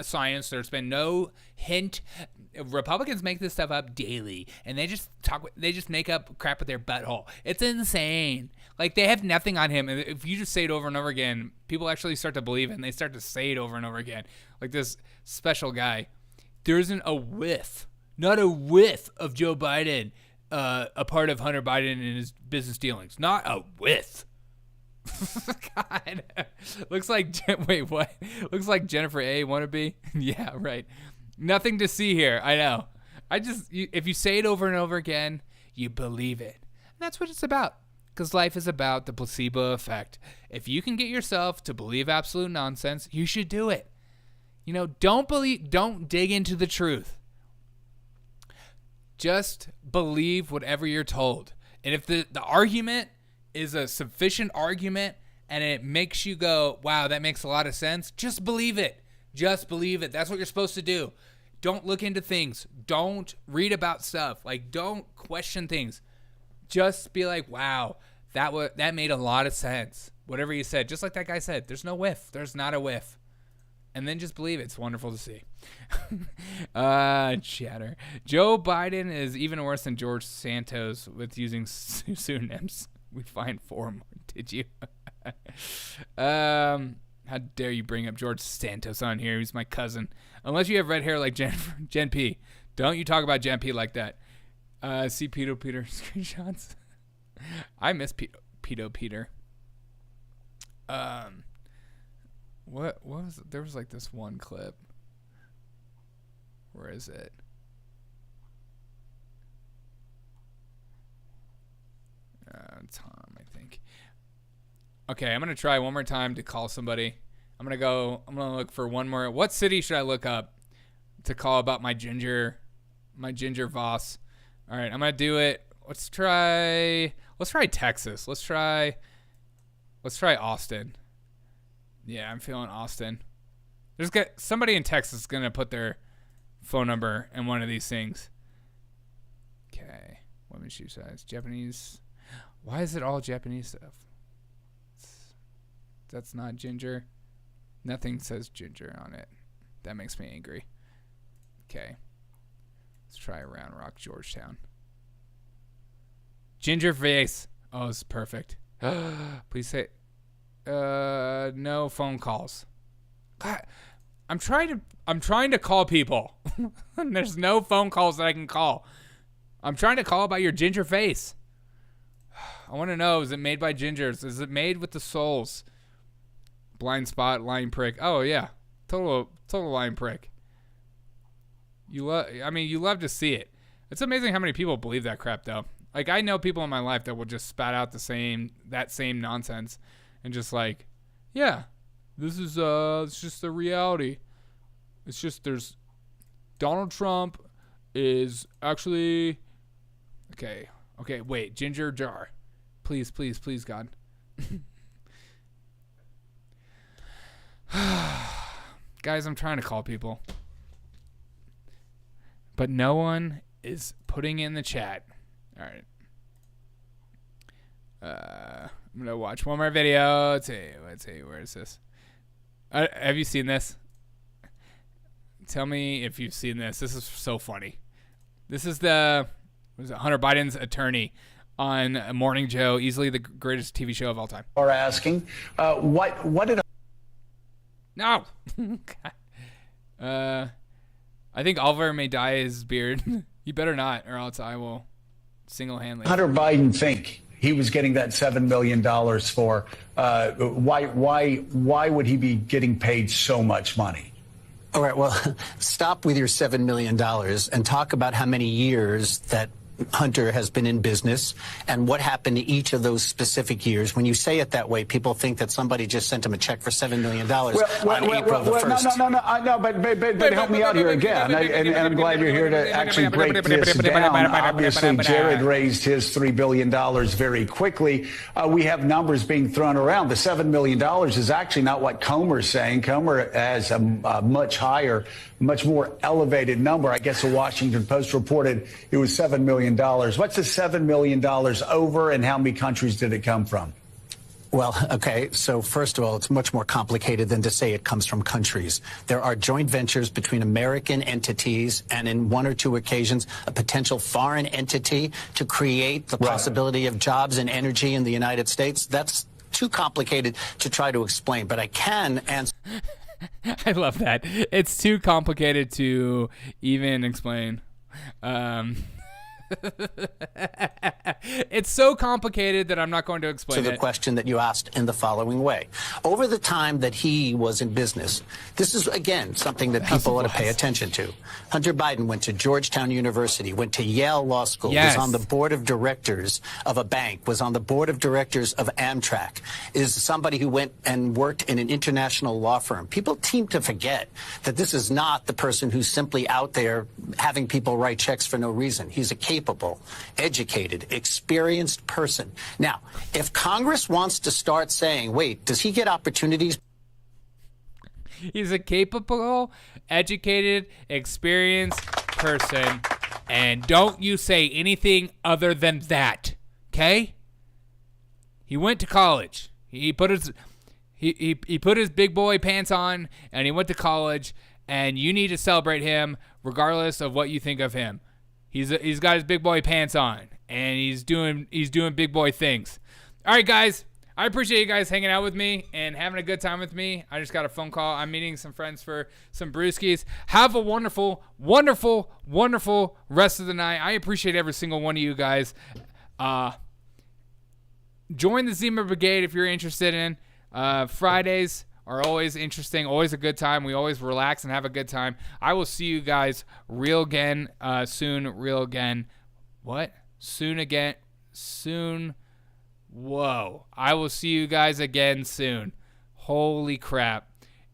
science. There's been no hint. Republicans make this stuff up daily, and they just make up crap with their butthole. It's insane. Like, they have nothing on him, and if you just say it over and over again, people actually start to believe it, and they start to say it over and over again. Like this special guy. There isn't a whiff, not a whiff of Joe Biden a part of Hunter Biden and his business dealings. Not a whiff. God. Looks like, wait, what? Looks like Jennifer A. wannabe? Yeah, right. Nothing to see here. I know. If you say it over and over again, you believe it. And that's what it's about. Because life is about the placebo effect. If you can get yourself to believe absolute nonsense, you should do it. You know, don't dig into the truth. Just believe whatever you're told. And if the argument is a sufficient argument and it makes you go, wow, that makes a lot of sense, just believe it. Just believe it. That's what you're supposed to do. Don't look into things. Don't read about stuff. Like, don't question things. Just be like, wow, that made a lot of sense. Whatever you said, just like that guy said, there's no whiff. There's not a whiff. And then just believe it. It's wonderful to see. Chatter. Joe Biden is even worse than George Santos with using pseudonyms. We find 4 more. Did you? How dare you bring up George Santos on here? He's my cousin. Unless you have red hair like Jen P. Don't you talk about Jen P like that. See Peter screenshots. I miss Peter. What was it? There was like this one clip. Where is it? Tom, I think. Okay, I'm gonna try one more time to call somebody. I'm gonna look for one more. What city should I look up to call about my ginger Voss? All right, I'm gonna do it. Let's try Texas. Let's try Austin. Yeah, I'm feeling Austin. Somebody in Texas is gonna put their phone number in one of these things. Okay, women's shoe size, Japanese. Why is it all Japanese stuff? That's not ginger. Nothing says ginger on it. That makes me angry. Okay. Let's try Round Rock, Georgetown. Ginger face. Oh, it's perfect. Please say no phone calls. God, I'm trying to call people. There's no phone calls that I can call. I'm trying to call about your ginger face. I want to know, is it made by gingers? Is it made with the souls? Blind spot, line prick. Oh yeah, total line prick. You love to see it. It's amazing how many people believe that crap though. Like, I know people in my life that will just spat out that same nonsense, and just like, yeah, this is it's just the reality. It's just there's Donald Trump is actually okay. Wait, ginger jar, please, God. Guys, I'm trying to call people, but no one is putting in the chat. All right. I'm gonna watch one more video. Let's see. Where is this? Have you seen this? Tell me if you've seen this. This is so funny. This is Hunter Biden's attorney on Morning Joe, easily the greatest TV show of all time. Are asking, what did? No. I think Oliver may dye his beard. You better not, or else I will single-handedly. Hunter Biden think he was getting that $7 million for? Why would he be getting paid so much money? All right, well, stop with your $7 million and talk about how many years that Hunter has been in business and what happened to each of those specific years. When you say it that way, people think that somebody just sent him a check for $7 million on April the 1st. No, but help me out here again. And I'm glad you're here to actually break this down. Obviously, Jared raised his $3 billion very quickly. We have numbers being thrown around. The $7 million is actually not what Comer's saying. Comer has a much higher, much more elevated number. I guess the Washington Post reported it was $7 million. What's the $7 million over, and how many countries did it come from? Well, okay, so first of all, it's much more complicated than to say it comes from countries. There are joint ventures between American entities and in one or two occasions, a potential foreign entity to create the possibility of jobs and energy in the United States. That's too complicated to try to explain, but I can answer. I love that. It's too complicated to even explain. It's so complicated that I'm not going to explain it. To the question that you asked in the following way. Over the time that he was in business, this is, again, something that people ought to pay attention to. Hunter Biden went to Georgetown University, went to Yale Law School, was on the board of directors of a bank, was on the board of directors of Amtrak, is somebody who went and worked in an international law firm. People seem to forget that this is not the person who's simply out there having people write checks for no reason. He's a capable, educated, experienced person. Now, if Congress wants to start saying, wait, does he get opportunities? He's a capable, educated, experienced person, and don't you say anything other than that, okay? He went to college. He put his big boy pants on, and he went to college, and you need to celebrate him regardless of what you think of him. He's got his big boy pants on, and he's doing big boy things. All right, guys. I appreciate you guys hanging out with me and having a good time with me. I just got a phone call. I'm meeting some friends for some brewskis. Have a wonderful, wonderful, wonderful rest of the night. I appreciate every single one of you guys. Join the Zima Brigade if you're interested in. Fridays are always interesting, always a good time. We always relax and have a good time. I will see you guys real again soon. Real again. What? Soon again. Soon. Whoa. I will see you guys again soon. Holy crap.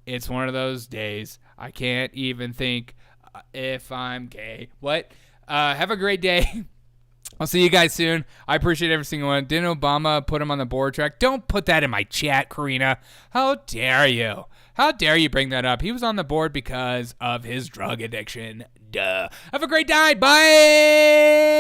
It's one of those days. I can't even think if I'm gay. What? Have a great day. I'll see you guys soon. I appreciate every single one. Didn't Obama put him on the board track? Don't put that in my chat, Karina. How dare you? How dare you bring that up? He was on the board because of his drug addiction. Duh. Have a great night. Bye.